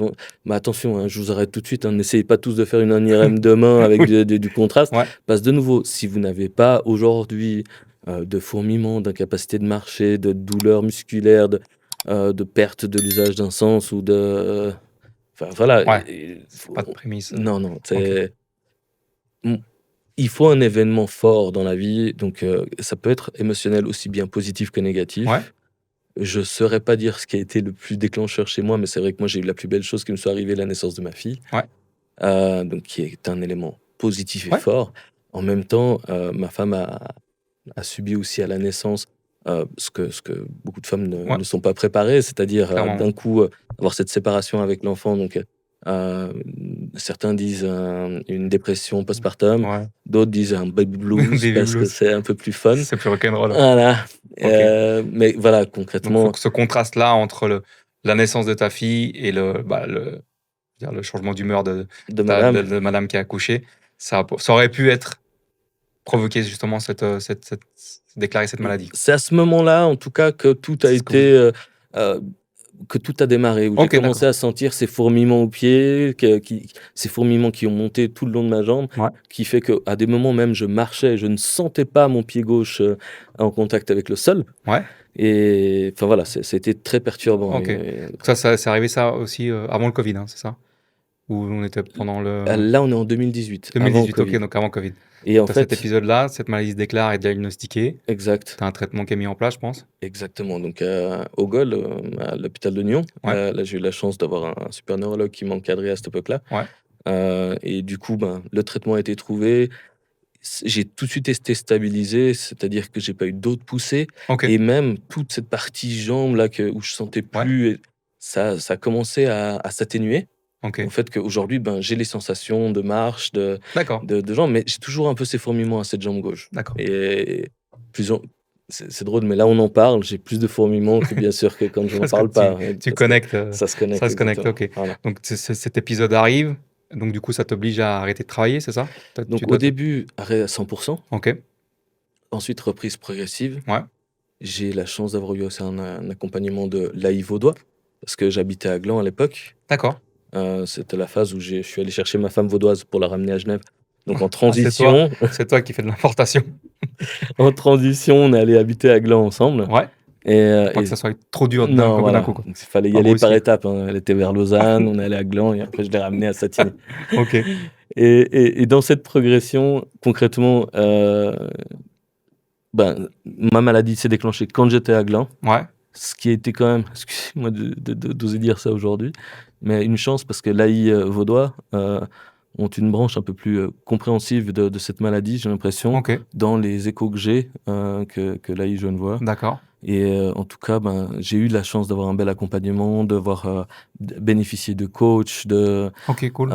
Mais attention, hein, je vous arrête tout de suite, hein, n'essayez pas tous de faire une IRM demain avec Oui. du contraste. Ouais. Parce que de nouveau, si vous n'avez pas aujourd'hui de fourmillement, d'incapacité de marcher, de douleur musculaire, de perte de l'usage d'un sens ou de... Enfin voilà. Ouais. Pas de prémisse. Non, c'est... Il faut un événement fort dans la vie, donc ça peut être émotionnel aussi bien positif que négatif. Ouais. Je saurais pas dire ce qui a été le plus déclencheur chez moi, mais c'est vrai que moi j'ai eu la plus belle chose qui me soit arrivée, la naissance de ma fille. Ouais. Donc qui est un élément positif et Ouais. fort. En même temps, ma femme a subi aussi à la naissance ce que beaucoup de femmes ne sont pas préparées, c'est-à-dire Clairement. d'un coup avoir cette séparation avec l'enfant. Donc certains disent une dépression postpartum, Ouais. d'autres disent un baby blues Baby parce blues. que c'est un peu plus fun. C'est plus rock'n'roll. Voilà. Ok. Mais voilà, concrètement. Donc, ce contraste-là entre la naissance de ta fille et le changement d'humeur de madame qui a accouché, ça aurait pu provoquer justement déclarer cette maladie. C'est à ce moment-là, en tout cas, que tout a été... que tout a démarré, où j'ai commencé à sentir ces fourmillements aux pieds, ces fourmillements qui ont monté tout le long de ma jambe, qui fait qu'à des moments même, je marchais, je ne sentais pas mon pied gauche en contact avec le sol. Ouais. Et enfin voilà, c'était très perturbant. Ok. Ça c'est arrivé ça aussi avant le Covid, hein, c'est ça? Ou on était pendant le... Là, on est en 2018. 2018, ok, donc avant Covid. Et en fait, cet épisode-là, cette maladie se déclare et est diagnostiquée. Exact. Tu as un traitement qui est mis en place, je pense. Exactement. Donc, au GOL, à l'hôpital de Nyon, là, j'ai eu la chance d'avoir un super neurologue qui m'a encadré à cette époque-là. Ouais. Et du coup, le traitement a été trouvé. J'ai tout de suite été stabilisé, c'est-à-dire que j'ai pas eu d'autres poussées. Okay. Et même toute cette partie jambe là où je sentais plus, ça a commencé à s'atténuer. Ok. Au fait qu'aujourd'hui, j'ai les sensations de marche, D'accord. de jambes, mais j'ai toujours un peu ces fourmillements à cette jambe gauche. D'accord. Et plus on- c'est drôle, mais là on en parle, j'ai plus de fourmillements que bien sûr que quand je n'en Parce que parle pas. tu Parce que connectes, ça se connecte, ça se connecte, exactement. ok. Voilà. Donc cet épisode arrive, donc du coup ça t'oblige à arrêter de travailler, c'est ça? Tu Donc au dois te... début, arrêt à 100%, Ok, ensuite reprise progressive. ouais, J'ai la chance d'avoir eu aussi un accompagnement de l'AI vaudois, parce que j'habitais à Gland à l'époque. d'accord. C'était la phase où je suis allé chercher ma femme vaudoise pour la ramener à Genève. Donc en Ah, transition, c'est toi qui fais de l'importation. en transition, on est allé habiter à Gland ensemble. Ouais, Et, pas que ça soit trop dur non, d'un voilà, coup, quoi. il fallait y Pas aller par brusquer. étapes, hein. Elle était vers Lausanne, on est allé à Gland et après je l'ai ramenée à Satigny. Ok, Et dans cette progression, concrètement, ma maladie s'est déclenchée quand j'étais à Gland. ouais, Ce qui a été quand même, excusez-moi d'oser dire ça aujourd'hui, mais une chance parce que l'AI vaudois ont une branche un peu plus compréhensive de cette maladie, j'ai l'impression, ok, dans les échos que j'ai que l'AI genevois. d'accord. Et en tout cas, j'ai eu la chance d'avoir un bel accompagnement, d'avoir bénéficié de coach, Ok, cool.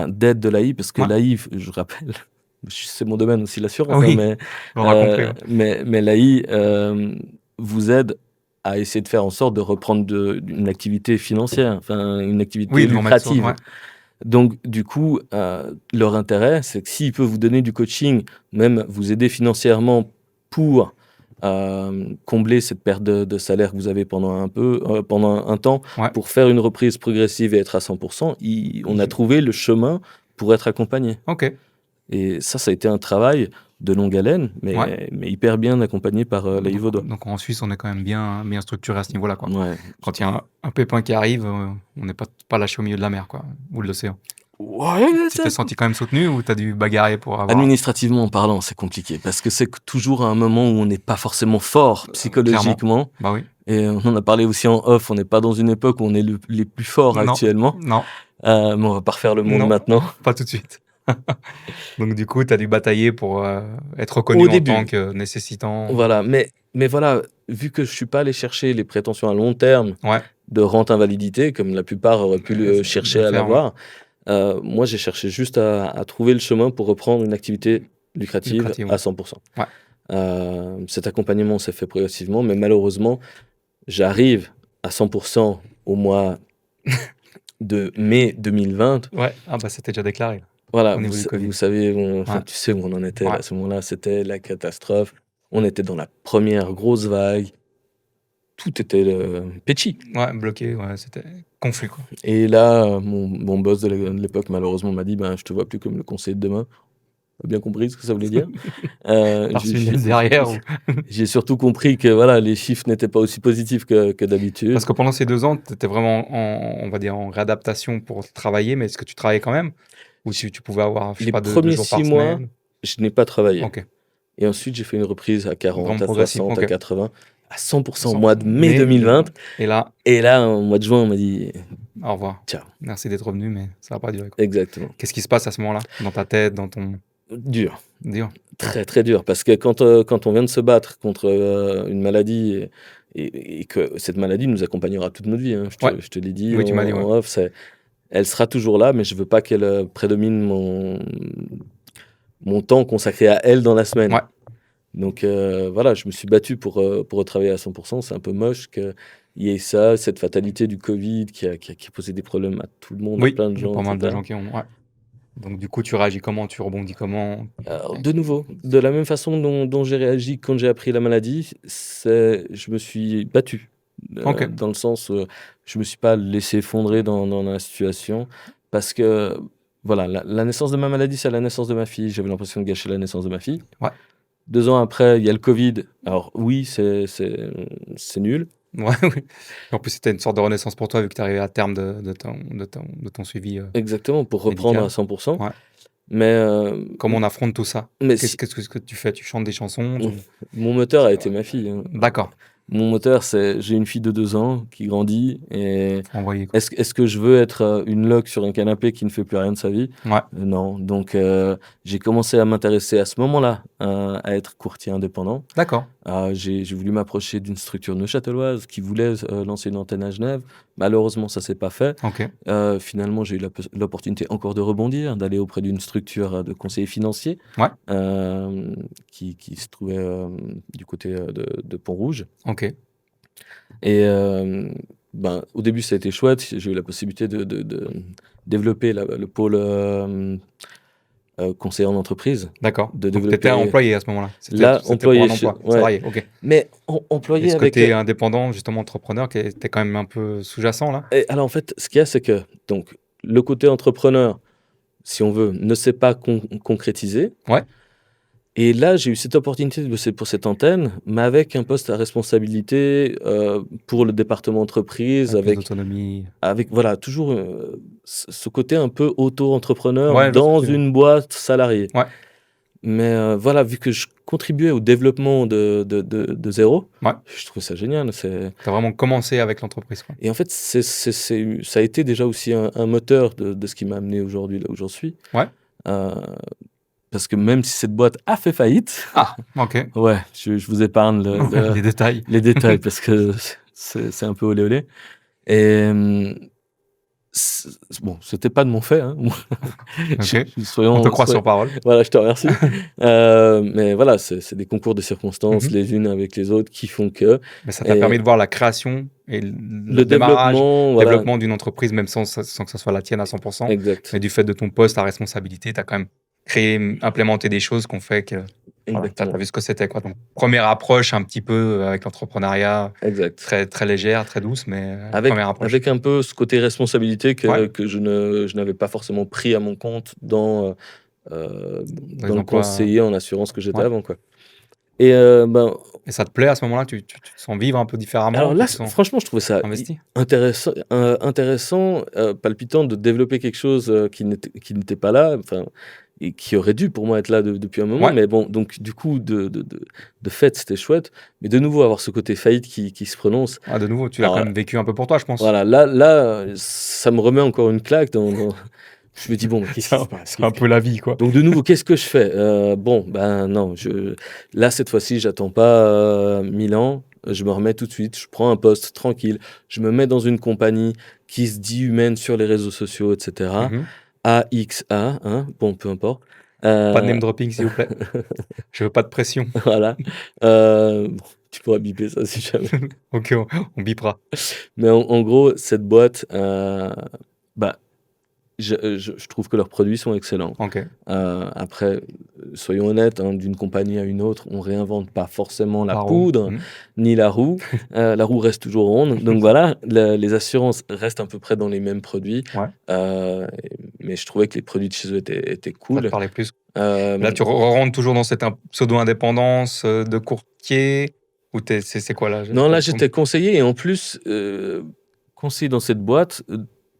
d'aide de l'AI, parce que Ouais. l'AI, je rappelle, c'est mon domaine aussi, l'assurance, Ah oui, mais, on aura compris. Ouais. mais l'AI vous aide à essayer de faire en sorte de reprendre une activité financière, enfin une activité Oui, de vous remettre sur... lucrative. Ouais, Donc, du coup, leur intérêt, c'est que s'ils peuvent vous donner du coaching, même vous aider financièrement pour combler cette perte de salaire que vous avez pendant un temps, ouais. pour faire une reprise progressive et être à 100%, on a trouvé le chemin pour être accompagné. Ok, Et ça a été un travail de longue haleine, ouais. mais hyper bien accompagné par l'AI vaudois. Donc en Suisse, on est quand même bien structuré à ce niveau-là, quoi. Ouais. Quand il y a un pépin qui arrive, on n'est pas lâché au milieu de la mer, quoi, ou de l'océan. Ouais, Tu t'es senti quand même soutenu ou t'as dû bagarrer pour avoir... administrativement parlant, c'est compliqué parce que c'est toujours un moment où on n'est pas forcément fort psychologiquement. Bah oui. Et on en a parlé aussi en off, on n'est pas dans une époque où on est les plus forts Non, actuellement. non, Mais on va pas refaire le monde Non. maintenant. pas tout de suite. Donc du coup, t'as dû batailler pour être reconnu Au en début. tant que nécessitant... Voilà, mais voilà, vu que je suis pas allé chercher les prétentions à long terme Ouais, de rente invalidité, comme la plupart auraient pu chercher le à faire, l'avoir, moi j'ai cherché juste à trouver le chemin pour reprendre une activité lucrative Lucrative, à 100%. Ouais. Cet accompagnement s'est fait progressivement, mais malheureusement, j'arrive à 100% au mois de mai 2020. Ouais, ah bah c'était déjà déclaré. Voilà, Au niveau du Covid. vous savez, Ouais. tu sais où on en était Ouais. à ce moment-là, c'était la catastrophe. On était dans la première grosse vague. Tout était péchi. Ouais, bloqué, ouais, c'était confus, quoi. Et là, mon boss de l'époque, malheureusement, m'a dit je te vois plus comme le conseiller de demain. T'as bien compris ce que ça voulait dire. T'as reçu une lettre derrière ou... J'ai surtout compris que voilà, les chiffres n'étaient pas aussi positifs que d'habitude. Parce que pendant ces 2 ans, tu étais vraiment on va dire, en réadaptation pour travailler, mais est-ce que tu travaillais quand même? Ou si tu pouvais avoir, je sais Les pas, 2 premiers jours par 6 mois, semaine? je n'ai pas travaillé. Ok, Et ensuite, j'ai fait une reprise à 40, vraiment à progressif, 60, à ok. 80, à 100% au mois de mai 2020. Et là, Et là, au mois de juin, on m'a dit au revoir. ciao. Merci d'être revenu, mais ça va pas durer, quoi. Exactement. Qu'est-ce qui se passe à ce moment-là? Dans ta tête, dans ton... Dur. Dur. Très, très dur. Parce que quand on vient de se battre contre une maladie et que cette maladie nous accompagnera toute notre vie, hein, Ouais. je te l'ai dit Oui, tu m'as dit, en off, elle sera toujours là, mais je veux pas qu'elle prédomine mon temps consacré à elle dans la semaine. Ouais. Donc voilà, je me suis battu pour retravailler à 100%. C'est un peu moche qu'il y ait ça, cette fatalité du Covid qui a posé des problèmes à tout le monde, à Oui, plein de il y a gens, pas mal de etc. gens qui ont... Ouais. Donc du coup, tu réagis comment? Tu rebondis comment? Alors, de nouveau, de la même façon dont j'ai réagi quand j'ai appris la maladie, je me suis battu. Ok. Dans le sens où je me suis pas laissé effondrer dans la situation. Parce que, voilà, la naissance de ma maladie, c'est la naissance de ma fille. J'avais l'impression de gâcher la naissance de ma fille. Ouais. 2 ans après, il y a le Covid. Alors oui, c'est nul. Ouais, oui. En plus, c'était une sorte de renaissance pour toi, vu que tu arrivais à terme de ton suivi. Exactement, pour reprendre médical. à 100%. Ouais. Mais, Comment on affronte tout ça? mais Qu'est-ce que tu fais? Tu chantes des chansons? mon moteur a été ma fille, hein. D'accord. Mon moteur, c'est j'ai une fille de 2 ans qui grandit et Faut envoyer, quoi. est-ce que je veux être une loque sur un canapé qui ne fait plus rien de sa vie? Ouais. Non. Donc j'ai commencé à m'intéresser à ce moment-là à être courtier indépendant. D'accord. J'ai voulu m'approcher d'une structure neuchâteloise qui voulait lancer une antenne à Genève. Malheureusement, ça s'est pas fait. Ok. Finalement, j'ai eu l'opportunité encore de rebondir, d'aller auprès d'une structure de conseiller financier Ouais. qui se trouvait du côté de Pont-Rouge. Ok. Et au début, ça a été chouette. J'ai eu la possibilité de développer le pôle conseiller en entreprise. D'accord. De Donc, tu étais développer. employé à ce moment-là. Là, C'était pour employé un emploi, ouais. salarié. Ok. Mais Et employé ce avec. côté indépendant, justement, entrepreneur, qui était quand même un peu sous-jacent, là. Et alors, en fait, ce qu'il y a, c'est que donc, le côté entrepreneur, si on veut, ne s'est pas concrétisé. Ouais. Et là, j'ai eu cette opportunité de bosser pour cette antenne, mais avec un poste à responsabilité pour le département entreprise, Avec plus d'autonomie. avec voilà, toujours ce côté un peu auto-entrepreneur Ouais, je vois ce que dans tu veux dire. une boîte salariée. Ouais. Mais voilà, vu que je contribuais au développement de zéro, Ouais. je trouvais ça génial. Tu as vraiment commencé avec l'entreprise, quoi. Et en fait, ça a été déjà aussi un moteur de ce qui m'a amené aujourd'hui là où j'en suis. Ouais. Parce que même si cette boîte a fait faillite, Ah, ok. ouais, je vous épargne Les détails. les détails parce que c'est un peu olé olé. Et bon, c'était pas de mon fait. Hein. Ok. Soyons, On te croit sur parole. Voilà, je te remercie. Mais voilà, c'est des concours de circonstances Mhm. les unes avec les autres qui font que Mais ça t'a Et permis de voir la création et le démarrage, développement, développement d'une entreprise, même sans que ça soit la tienne à 100%. exact. Mais du fait de ton poste, ta responsabilité, tu as quand même créé, implémenté des choses qu'on fait que voilà, tu as Exactement. vu ce que c'était, quoi. Donc, première approche un petit peu avec l'entrepreneuriat, Exact. très, très légère, très douce, mais Avec, première approche. avec un peu ce côté responsabilité Ouais. que je n'avais pas forcément pris à mon compte dans les le emplois, conseiller en assurance que j'étais ouais. avant, quoi. Et Et ça te plaît à ce moment-là, tu te sens vivre un peu différemment, alors là, tu te sens franchement, je trouvais ça investi. intéressant, palpitant de développer quelque chose qui n'était pas là, enfin, et qui aurait dû pour moi être là depuis un moment. Ouais. Mais bon, donc du coup, de fait, c'était chouette. Mais de nouveau, avoir ce côté faillite qui se prononce. Ah, de nouveau, tu l'as Alors, quand même vécu un peu pour toi, je pense. Voilà, là, ça me remet encore une claque Je me dis, bon, mais qu'est-ce qui se passe? C'est un peu la vie, quoi. Donc, de nouveau, qu'est-ce que je fais? Bon, ben non, là, cette fois-ci, j'attends pas 1000 ans. Je me remets tout de suite, je prends un poste tranquille, je me mets dans une compagnie qui se dit humaine sur les réseaux sociaux, etc. Mhm. AXA, hein, bon, peu importe. Pas de name dropping, s'il vous plaît. Je veux pas de pression. Voilà. Bon, tu pourras biper ça si jamais. Ok, on bipera. Mais en gros, cette boîte, bah, je trouve que leurs produits sont excellents. Ok. Après, soyons honnêtes, hein, d'une compagnie à une autre, on réinvente pas forcément la Paro. poudre, ni la roue. La roue reste toujours ronde. Donc voilà, les assurances restent à peu près dans les mêmes produits. Ouais. Mais je trouvais que les produits de chez eux étaient Ça te cool. parlait plus. Là, tu rentres toujours dans cette pseudo-indépendance de courtier ou c'est quoi là? Non, là, j'étais conseiller et en plus, conseiller dans cette boîte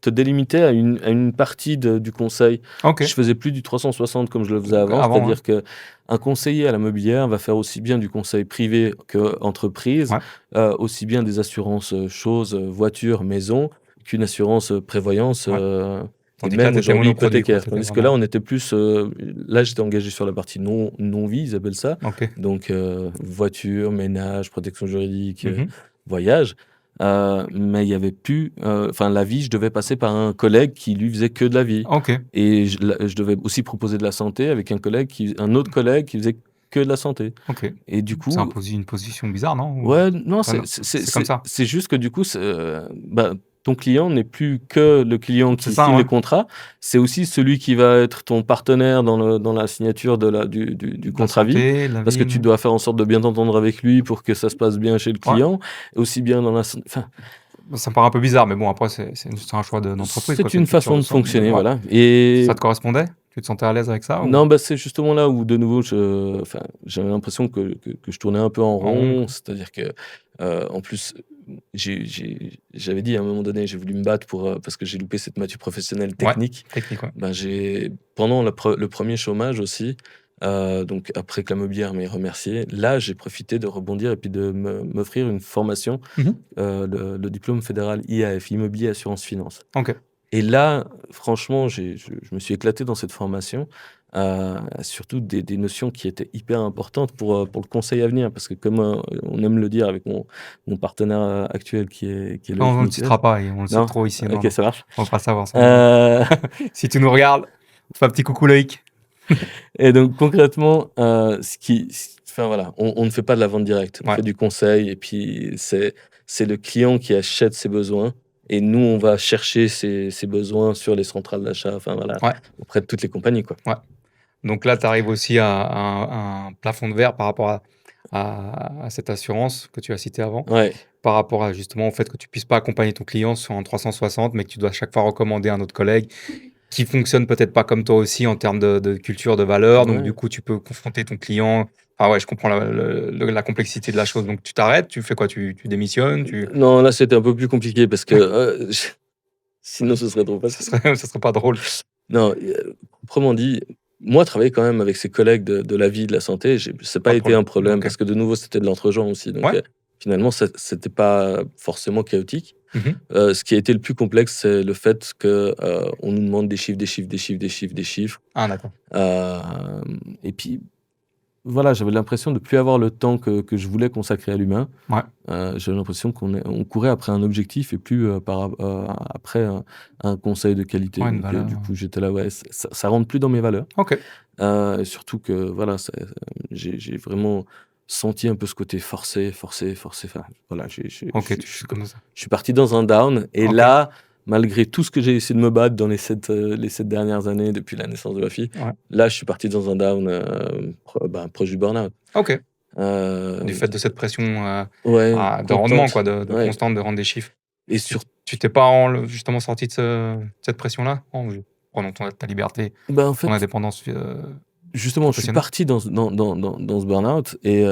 te délimitait à une partie du conseil. Ok. Je faisais plus du 360 comme je le faisais avant, Avant, c'est-à-dire qu'un conseiller à la mobilière va faire aussi bien du conseil privé qu'entreprise, Ouais. aussi bien des assurances choses, voitures, maisons, qu'une assurance prévoyance Ouais. et Tandis que là, même t'étais aujourd'hui monoproduit, quoi. hypothécaire. Tandis que là, on était plus... là, j'étais engagé sur la partie non-vie, ils appellent ça. Ok. Donc, voiture, ménage, protection juridique, Mhm. voyage. Mais il y avait plus... Enfin, la vie, je devais passer par un collègue qui, lui, faisait que de la vie. Ok. Et je devais aussi proposer de la santé avec un autre collègue qui faisait que de la santé. Ok. Et du coup... C'est une position bizarre, non? Ouais, non, Ah non, c'est comme ça. c'est juste que du coup, ton client n'est plus que le client qui C'est ça, signe ouais. les contrats, c'est aussi celui qui va être ton partenaire dans la signature du contrat vie. Santé, la Parce que vie, tu dois faire en sorte de bien t'entendre avec lui pour que ça se passe bien chez le client, aussi bien dans la... Enfin, ça me paraît un peu bizarre, mais bon, après, c'est un choix d'entreprise, quoi. c'est une façon de fonctionner, Ouais. voilà. Et Ça te correspondait? Tu te sentais à l'aise avec ça ou... non, c'est justement là où, de nouveau, j'avais l'impression que je tournais un peu en rond. C'est-à-dire que, en plus, j'avais dit à un moment donné, j'ai voulu me battre parce que j'ai loupé cette maturité professionnelle technique. Technique, ouais. Pendant le premier chômage aussi, donc après que la mobilière m'ait remercié, là, j'ai profité de rebondir et puis de m'offrir une formation, le diplôme fédéral IAF, Immobilier Assurance Finance. Ok. Et là, franchement, je me suis éclaté dans cette formation. surtout des notions qui étaient hyper importantes pour le conseil à venir. Parce que comme on aime le dire avec mon partenaire actuel qui est Non, Loïc on ne le Mutuel. citera pas, et on le cite Non? trop ici. Non, Ok, non, ça marche. on va pas savoir ça. Euh, Si tu nous regardes, fais un petit coucou Loïc. et donc concrètement, enfin voilà, on ne fait pas de la vente directe, on Ouais. fait du conseil et puis c'est le client qui achète ses besoins et nous on va chercher ses besoins sur les centrales d'achat, enfin voilà, Ouais. auprès de toutes les compagnies quoi. Donc là, tu arrives aussi à un plafond de verre par rapport à cette assurance que tu as citée avant, Ouais, par rapport à justement au fait que tu puisses pas accompagner ton client sur un 360, mais que tu dois à chaque fois recommander un autre collègue qui fonctionne peut-être pas comme toi aussi en termes de culture, de valeur. Donc du ouais. coup, tu peux confronter ton client. Ah ouais, je comprends la complexité de la chose. Donc tu t'arrêtes, tu fais quoi? Tu démissionnes, Non, là c'était un peu plus compliqué parce que sinon ce serait trop facile. ça serait pas drôle. Non, proprement dit, moi, travailler quand même avec ses collègues de la vie, de la santé, c'est Pas pas de été problème. un problème Ok. parce que de nouveau, c'était de l'entre-gens aussi. Donc, Ouais. finalement, c'était pas forcément chaotique. Mhm. Ce qui a été le plus complexe, c'est le fait que on nous demande des chiffres, des chiffres, des chiffres, des chiffres, des chiffres. Ah d'accord. Euh, et puis, voilà, j'avais l'impression de plus avoir le temps que je voulais consacrer à l'humain. Ouais. J'avais l'impression on courait après un objectif et plus après un conseil de qualité. Ouais, une Donc, valeur. du coup, j'étais là, ouais, ça rentre plus dans mes valeurs. Ok. Et surtout que, voilà, j'ai vraiment senti un peu ce côté forcé, forcé, forcé. Enfin, voilà, Ok, tu fais comme ça. je suis parti dans un down. Et Ok. là, malgré tout ce que j'ai essayé de me battre dans les 7 dernières années depuis la naissance de ma fille, Ouais. là, je suis parti dans un down proche du burn-out. Ok. Euh, Du fait de cette pression ouais, de rendement, constante. quoi, de Ouais. constante, de rendre des chiffres. Et Tu t'es pas justement sorti de cette pression-là, en prenant ta liberté, ben, en ton fait, indépendance justement, je suis professionnelle? parti dans ce burn-out et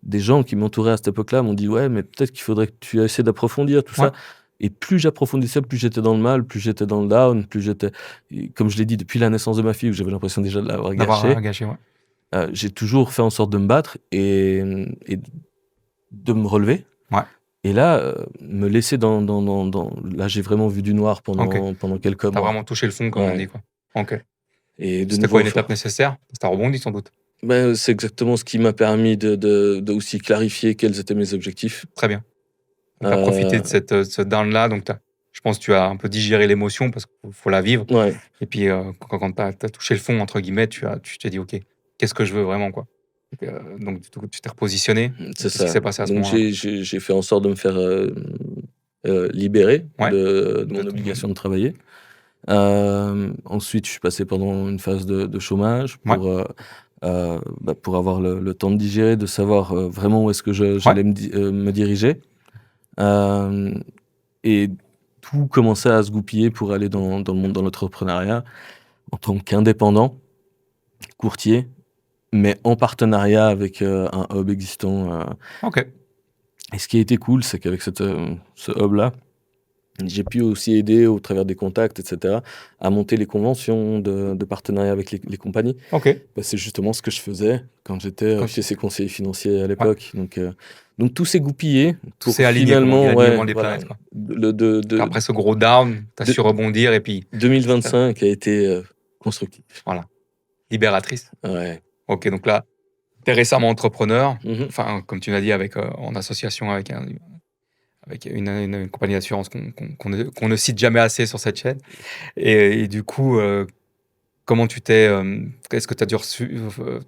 des gens qui m'entouraient à cette époque-là m'ont dit: «Ouais, mais peut-être qu'il faudrait que tu essaies d'approfondir tout Ouais. ça». Et plus j'approfondissais, plus j'étais dans le mal, plus j'étais dans le down, et comme je l'ai dit, depuis la naissance de ma fille, où j'avais l'impression déjà de l'avoir D'avoir gâchée, gâché, ouais. j'ai toujours fait en sorte de me battre et de me relever. Ouais. Et là, me laisser là, j'ai vraiment vu du noir Ok. pendant quelques T'as mois. vraiment touché le fond, comme on Ouais. dit, quoi. Ok. Et de C'était quoi nouveau, une étape nécessaire? T'as rebondi, sans doute. ben, c'est exactement ce qui m'a permis de aussi clarifier quels étaient mes objectifs. Très bien. Donc, tu as profité de Euh, ce down-là. Donc, je pense que tu as un peu digéré l'émotion parce qu'il faut la vivre. ouais, Et puis, quand tu as touché le fond, entre guillemets, tu t'es dit, OK, qu'est-ce que je veux vraiment, quoi. Donc, du coup, tu t'es repositionné. c'est Qu'est-ce qui ça. s'est passé à ce Donc moment-là? j'ai fait en sorte de me faire libérer Ouais. de mon obligation de travailler. Ensuite, je suis passé pendant une phase de chômage Ouais. pour avoir le temps de digérer, de savoir vraiment où est-ce que j'allais me diriger. Et tout commençait à se goupiller pour aller dans le monde de l'entrepreneuriat en tant qu'indépendant, courtier, mais en partenariat avec un hub existant. OK. Et ce qui a été cool, c'est qu'avec ce hub-là, j'ai pu aussi aider au travers des contacts, etc., à monter les conventions de partenariat avec les compagnies. OK. Bah, c'est justement ce que je faisais quand j'étais Quand chez ces conseillers financiers à Ouais. l'époque. Donc tout s'est goupillé Tout pour s'est aligné, comme on dit, finalement, l'alignement des voilà, planètes, quoi. de Après ce gros down, tu as de- su rebondir et puis 2025 a été constructif. voilà, libératrice. Ouais. OK, donc là, tu es récemment entrepreneur, Mhm. enfin, comme tu l'as dit, en association avec une compagnie d'assurance qu'on ne cite jamais assez sur cette chaîne. Et du coup, comment est-ce que tu as dû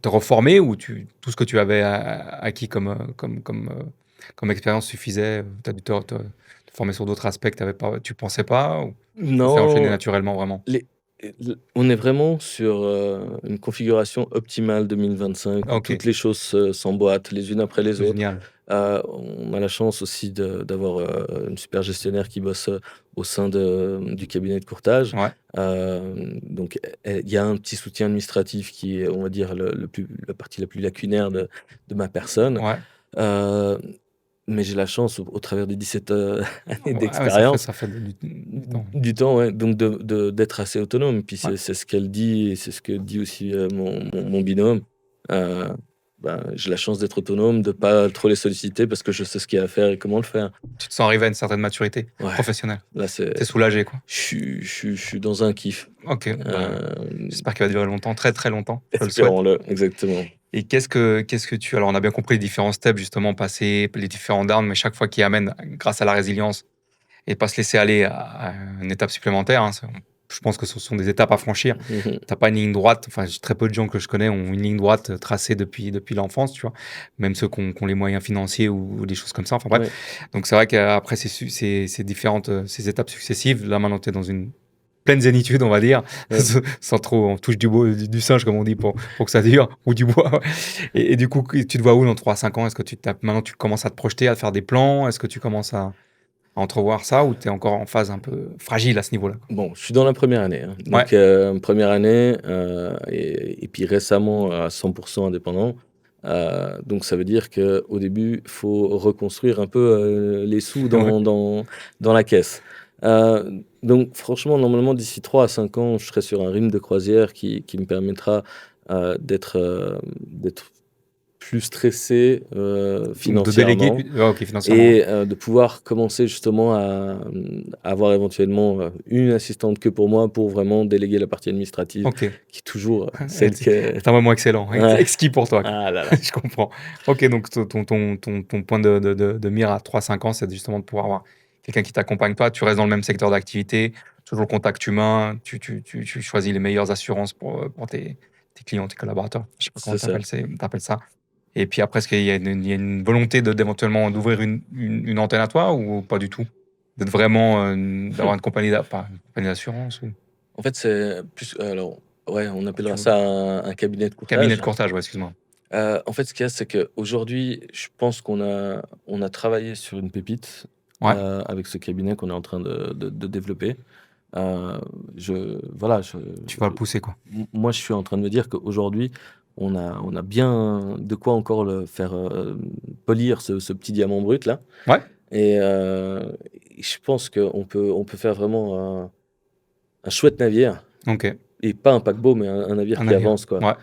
te reformer, ou tout ce que tu avais acquis comme expérience suffisait? Tu as dû te former sur d'autres aspects que tu pensais pas, ou ça s'est enchaîné Non, naturellement, vraiment? on est vraiment sur une configuration optimale 2025 où OK, toutes les choses s'emboîtent les unes après les autres. génial. On a la chance aussi d'avoir une super gestionnaire qui bosse au sein du cabinet de courtage. Ouais, Donc, il y a un petit soutien administratif qui est, on va dire, la partie la plus lacunaire de ma personne. ouais. Mais j'ai la chance, au travers des 17 années Ouais, d'expérience, ça fait du temps. du temps, ouais, donc d'être assez autonome. Puis Ouais. c'est ce qu'elle dit et c'est ce que dit aussi mon binôme. Euh, j'ai la chance d'être autonome, de ne pas trop les solliciter parce que je sais ce qu'il y a à faire et comment le faire. Tu te sens arriver à une certaine maturité Ouais. professionnelle. Là, T'es soulagé, quoi. je suis dans un kiff. Ok, Euh, j'espère qu'il va durer longtemps, très très longtemps. Je le souhaite. Espérons-le, exactement. Et qu'est-ce que tu... Alors, on a bien compris les différents steps, justement, passés, les différents downs, mais chaque fois qui amène, grâce à la résilience, et pas se laisser aller à une étape supplémentaire, hein, je pense que ce sont des étapes à franchir. Mhm. T'as pas une ligne droite. Enfin, très peu de gens que je connais ont une ligne droite tracée depuis l'enfance, tu vois. Même ceux qui ont les moyens financiers ou des choses comme ça. Enfin bref. Ouais. Donc c'est vrai qu'après ces différentes ces étapes successives, là maintenant tu es dans une pleine zénitude, on va dire, Ouais. sans trop, on touche du singe comme on dit pour que ça dure, ou du bois. Et du coup, tu te vois où dans 3 à 5 ans? Est-ce que maintenant tu commences à te projeter, à faire des plans? Est-ce que tu commences à entrevoir ça, ou tu es encore en phase un peu fragile à ce niveau-là? Bon, je suis dans la première année. Hein. Ouais. Donc, première année, et puis récemment à 100% indépendant. Donc, ça veut dire qu'au début, il faut reconstruire un peu les sous dans la caisse. Donc, franchement, normalement, d'ici 3 à 5 ans, je serai sur un rythme de croisière qui me permettra d'être plus stressé De financièrement. déléguer, ok, financièrement. Et de pouvoir commencer justement à avoir éventuellement une assistante que pour moi, pour vraiment déléguer la partie administrative, Ok. qui est toujours celle que... C'est un moment excellent, Ouais. exquis pour toi. Ah là là. Je comprends. Ok, donc ton point de mire à 3 à 5 ans, c'est justement de pouvoir avoir quelqu'un qui t'accompagne pas. Tu restes dans le même secteur d'activité, toujours le contact humain, tu choisis les meilleures assurances pour tes clients, tes collaborateurs. Je sais pas comment C'est ça. t'appelles ça. Et puis après, est-ce qu'il y a une volonté d'éventuellement d'ouvrir une antenne à toi, ou pas du tout? D'être vraiment, d'avoir une compagnie d'assurance, ou En fait, c'est plus... alors, ouais, on appellera ça un cabinet de courtage. cabinet de courtage, ouais, excuse-moi. En fait, ce qu'il y a, c'est qu'aujourd'hui, je pense qu'on a travaillé sur une pépite Ouais. avec ce cabinet qu'on est en train de développer. Tu vas le pousser, quoi. Moi, je suis en train de me dire qu'aujourd'hui, on a bien de quoi encore le faire polir ce petit diamant brut là. Ouais. Et je pense qu'on peut faire vraiment un chouette navire. Ok. Et pas un paquebot, mais un navire qui avance, quoi. Ouais.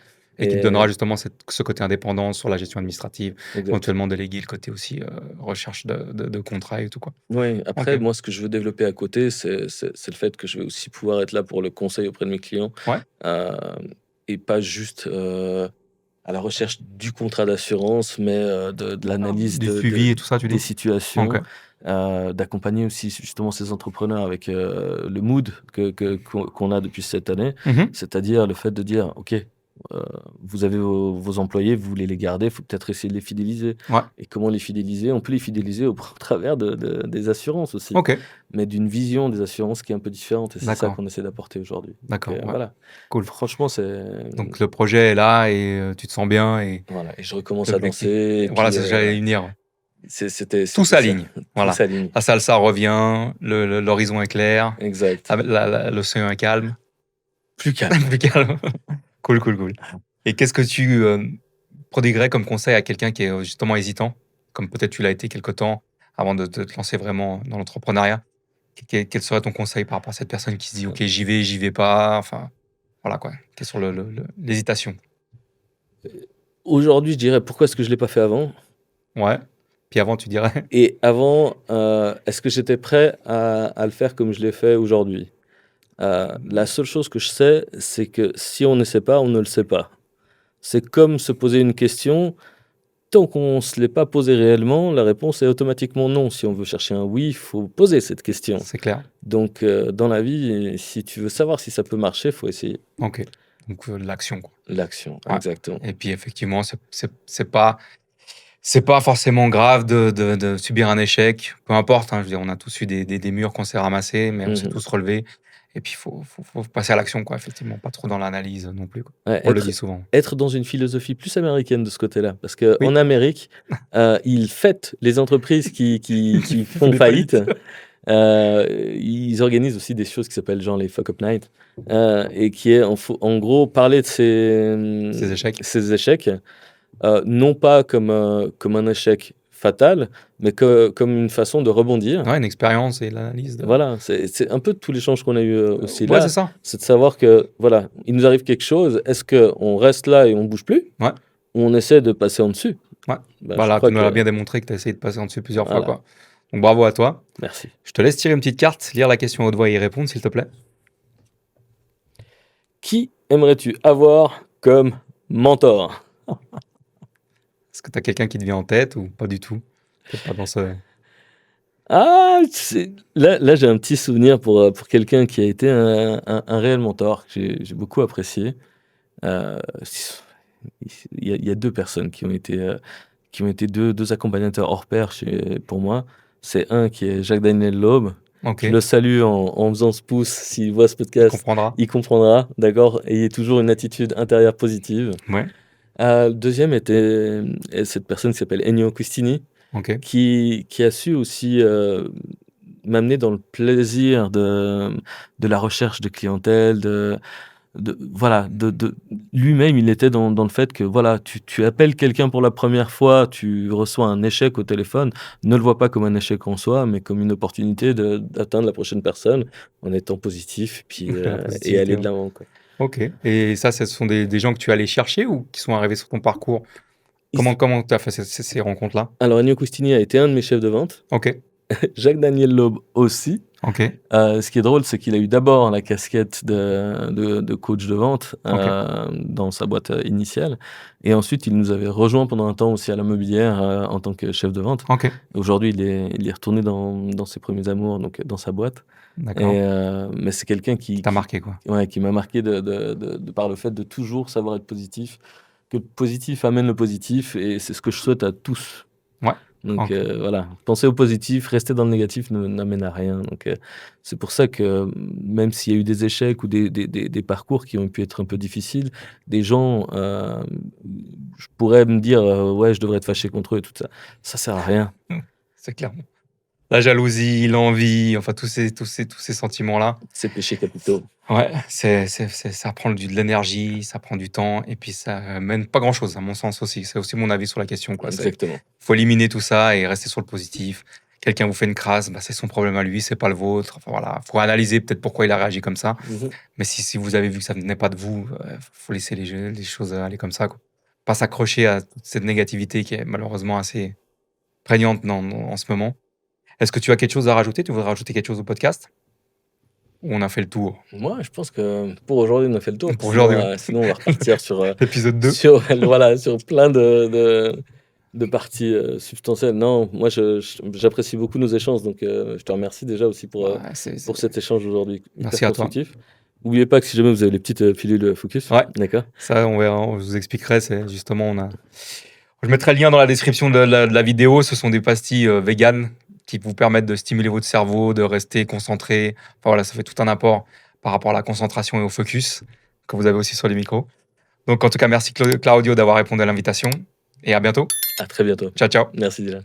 Et qui te Et- donnera justement ce côté indépendant sur la gestion administrative, Exact. éventuellement déléguer le côté aussi recherche de contrats et tout, quoi. Oui, après, Ok. moi, ce que je veux développer à côté, c'est le fait que je vais aussi pouvoir être là pour le conseil auprès de mes clients. Ouais. Et pas juste à la recherche du contrat d'assurance, mais de l'analyse Du suivi et tout ça, tu des dis? situations, Ok. d'accompagner aussi justement ces entrepreneurs avec le mood qu'on a depuis cette année, Mhm. c'est-à-dire le fait de dire, OK, vous avez vos employés, vous voulez les garder, il faut peut-être essayer de les fidéliser. Ouais. Et comment les fidéliser? On peut les fidéliser au travers des assurances aussi, Ok. mais d'une vision des assurances qui est un peu différente, et c'est ça D'accord. qu'on essaie d'apporter aujourd'hui. D'accord, Et, ouais. voilà. Cool. Franchement, c'est... Donc le projet est là et tu te sens bien, et Voilà, et je recommence à l'objectif. danser. Et Voilà, puis, c'est ce que j'allais venir. c'était Tout ça. s'aligne. Tout Voilà. s'aligne. La salsa revient, l'horizon est clair, Exact. l'océan est calme. Plus calme. Plus calme. Cool. Et qu'est-ce que tu prodiguerais comme conseil à quelqu'un qui est justement hésitant, comme peut-être tu l'as été quelque temps avant de te lancer vraiment dans l'entrepreneuriat? Quel serait ton conseil par rapport à cette personne qui se dit ok, j'y vais pas, enfin voilà quoi, qui est sur l'hésitation? Aujourd'hui, je dirais pourquoi est-ce que je ne l'ai pas fait avant? Ouais. Puis avant, tu dirais? Et avant, est-ce que j'étais prêt à le faire comme je l'ai fait aujourd'hui? La seule chose que je sais, c'est que si on ne sait pas, on ne le sait pas. C'est comme se poser une question. Tant qu'on ne se l'est pas posé réellement, la réponse est automatiquement non. Si on veut chercher un oui, il faut poser cette question. C'est clair. Donc, dans la vie, si tu veux savoir si ça peut marcher, il faut essayer. Ok. Donc l'action, quoi. L'action, Ouais. exactement. Et puis effectivement, c'est pas forcément grave de subir un échec, peu importe, hein, je veux dire, on a tous eu des murs qu'on s'est ramassés, mais on s'est tous relevés. Et puis, il faut passer à l'action, quoi, effectivement, pas trop dans l'analyse non plus, quoi. Ouais, On le dit souvent. être dans une philosophie plus américaine de ce côté-là. Parce qu'en Oui. Amérique, ils fêtent les entreprises qui font faillite. Ils organisent aussi des choses qui s'appellent genre les fuck up night, et qui est en gros parler de ces échecs, non pas comme un échec fatal, mais comme une façon de rebondir. Ouais, une expérience et l'analyse. Voilà, c'est un peu tous les échanges qu'on a eu aussi Ouais, là. c'est ça. C'est de savoir que, voilà, il nous arrive quelque chose, est-ce qu'on reste là et on bouge plus? Ouais. on essaie de passer en dessus. Ouais. Bah, Voilà, je crois tu nous l'as que- bien démontré que tu as essayé de passer en dessus plusieurs Voilà. fois, quoi. Donc bravo à toi. Merci. Je te laisse tirer une petite carte, lire la question à haute voix et y répondre, s'il te plaît. Qui aimerais-tu avoir comme mentor? Est-ce que tu as quelqu'un qui te vient en tête ou pas du tout? Peut-être pas dans ce... Ah, là j'ai un petit souvenir pour quelqu'un qui a été un réel mentor, que j'ai beaucoup apprécié. Euh, il y a deux personnes qui ont été deux accompagnateurs hors pair pour moi. C'est un qui est Jacques-Daniel Laube. Ok, Je le salue en faisant ce pouce. S'il voit ce tu podcast, comprendras. il comprendra, d'accord? Ayez toujours une attitude intérieure positive. Ouais, Le deuxième était cette personne qui s'appelle Ennio Quistini, ok. qui a su aussi m'amener dans le plaisir de la recherche de clientèle, voilà, lui-même, il était dans le fait que voilà, tu appelles quelqu'un pour la première fois, tu reçois un échec au téléphone, ne le vois pas comme un échec en soi, mais comme une opportunité d'atteindre la prochaine personne en étant positif, puis La et positivité, aller de ouais. l'avant, quoi. Ok. Et ça, ce sont des gens que tu es allé chercher ou qui sont arrivés sur ton parcours? Il s- Comment tu as fait ces rencontres-là? Alors, Ennio Custini a été un de mes chefs de vente, Ok, Jacques-Daniel Laube aussi. ok, Ce qui est drôle, c'est qu'il a eu d'abord la casquette de coach de vente ok. dans sa boîte initiale. Et ensuite, il nous avait rejoint pendant un temps aussi à la mobilière en tant que chef de vente. Ok, Aujourd'hui, il est retourné dans ses premiers amours, donc dans sa boîte. d'accord. Mais c'est quelqu'un qui, T'as qui, marqué, quoi. ouais, qui m'a marqué de par le fait de toujours savoir être positif, que le positif amène le positif, et c'est ce que je souhaite à tous. Ouais, Donc ok. voilà, penser au positif, rester dans le négatif n'amène à rien. Donc c'est pour ça que même s'il y a eu des échecs ou des parcours qui ont pu être un peu difficiles, des gens, je pourrais me dire ouais, je devrais être fâché contre eux et tout ça. Ça sert à rien. C'est clair. La jalousie, l'envie, enfin tous ces sentiments-là. C'est péché capitaux. Ouais, ça prend de l'énergie, ça prend du temps, et puis ça mène pas grand-chose, à mon sens aussi. C'est aussi mon avis sur la question, quoi. Exactement. Faut éliminer tout ça et rester sur le positif. Quelqu'un vous fait une crasse, bah, c'est son problème à lui, c'est pas le vôtre. Enfin voilà, faut analyser peut-être pourquoi il a réagi comme ça. Mhm. Mais si vous avez vu que ça venait pas de vous, faut laisser les choses aller comme ça, quoi. Pas s'accrocher à toute cette négativité qui est malheureusement assez prégnante en ce moment. Est-ce que tu as quelque chose à rajouter? Tu voudrais rajouter quelque chose au podcast? Ou on a fait le tour? Moi, je pense que pour aujourd'hui, on a fait le tour. Pour Sinon, aujourd'hui, ouais. sinon, on va repartir sur, Épisode 2. voilà, sur plein de parties substantielles. Non, moi, j'apprécie beaucoup nos échanges. Donc, je te remercie déjà aussi Ouais, pour cet échange aujourd'hui hyper Merci à toi. constructif. N'oubliez pas que si jamais vous avez les petites pilules focus, Ouais. d'accord? Ça, on verra, je vous expliquerai. C'est justement, je mettrai le lien dans la description de la vidéo. Ce sont des pastilles véganes qui vous permettent de stimuler votre cerveau, de rester concentré. Enfin voilà, ça fait tout un apport par rapport à la concentration et au focus que vous avez aussi sur les micros. Donc en tout cas, merci Claudio d'avoir répondu à l'invitation et à bientôt. À très bientôt. Ciao, ciao. Merci, Dylan.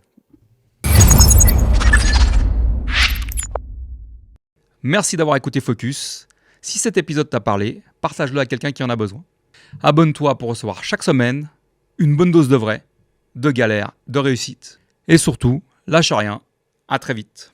Merci d'avoir écouté Focus. Si cet épisode t'a parlé, partage-le à quelqu'un qui en a besoin. Abonne-toi pour recevoir chaque semaine une bonne dose de vrai, de galère, de réussite. Et surtout, lâche rien. À très vite.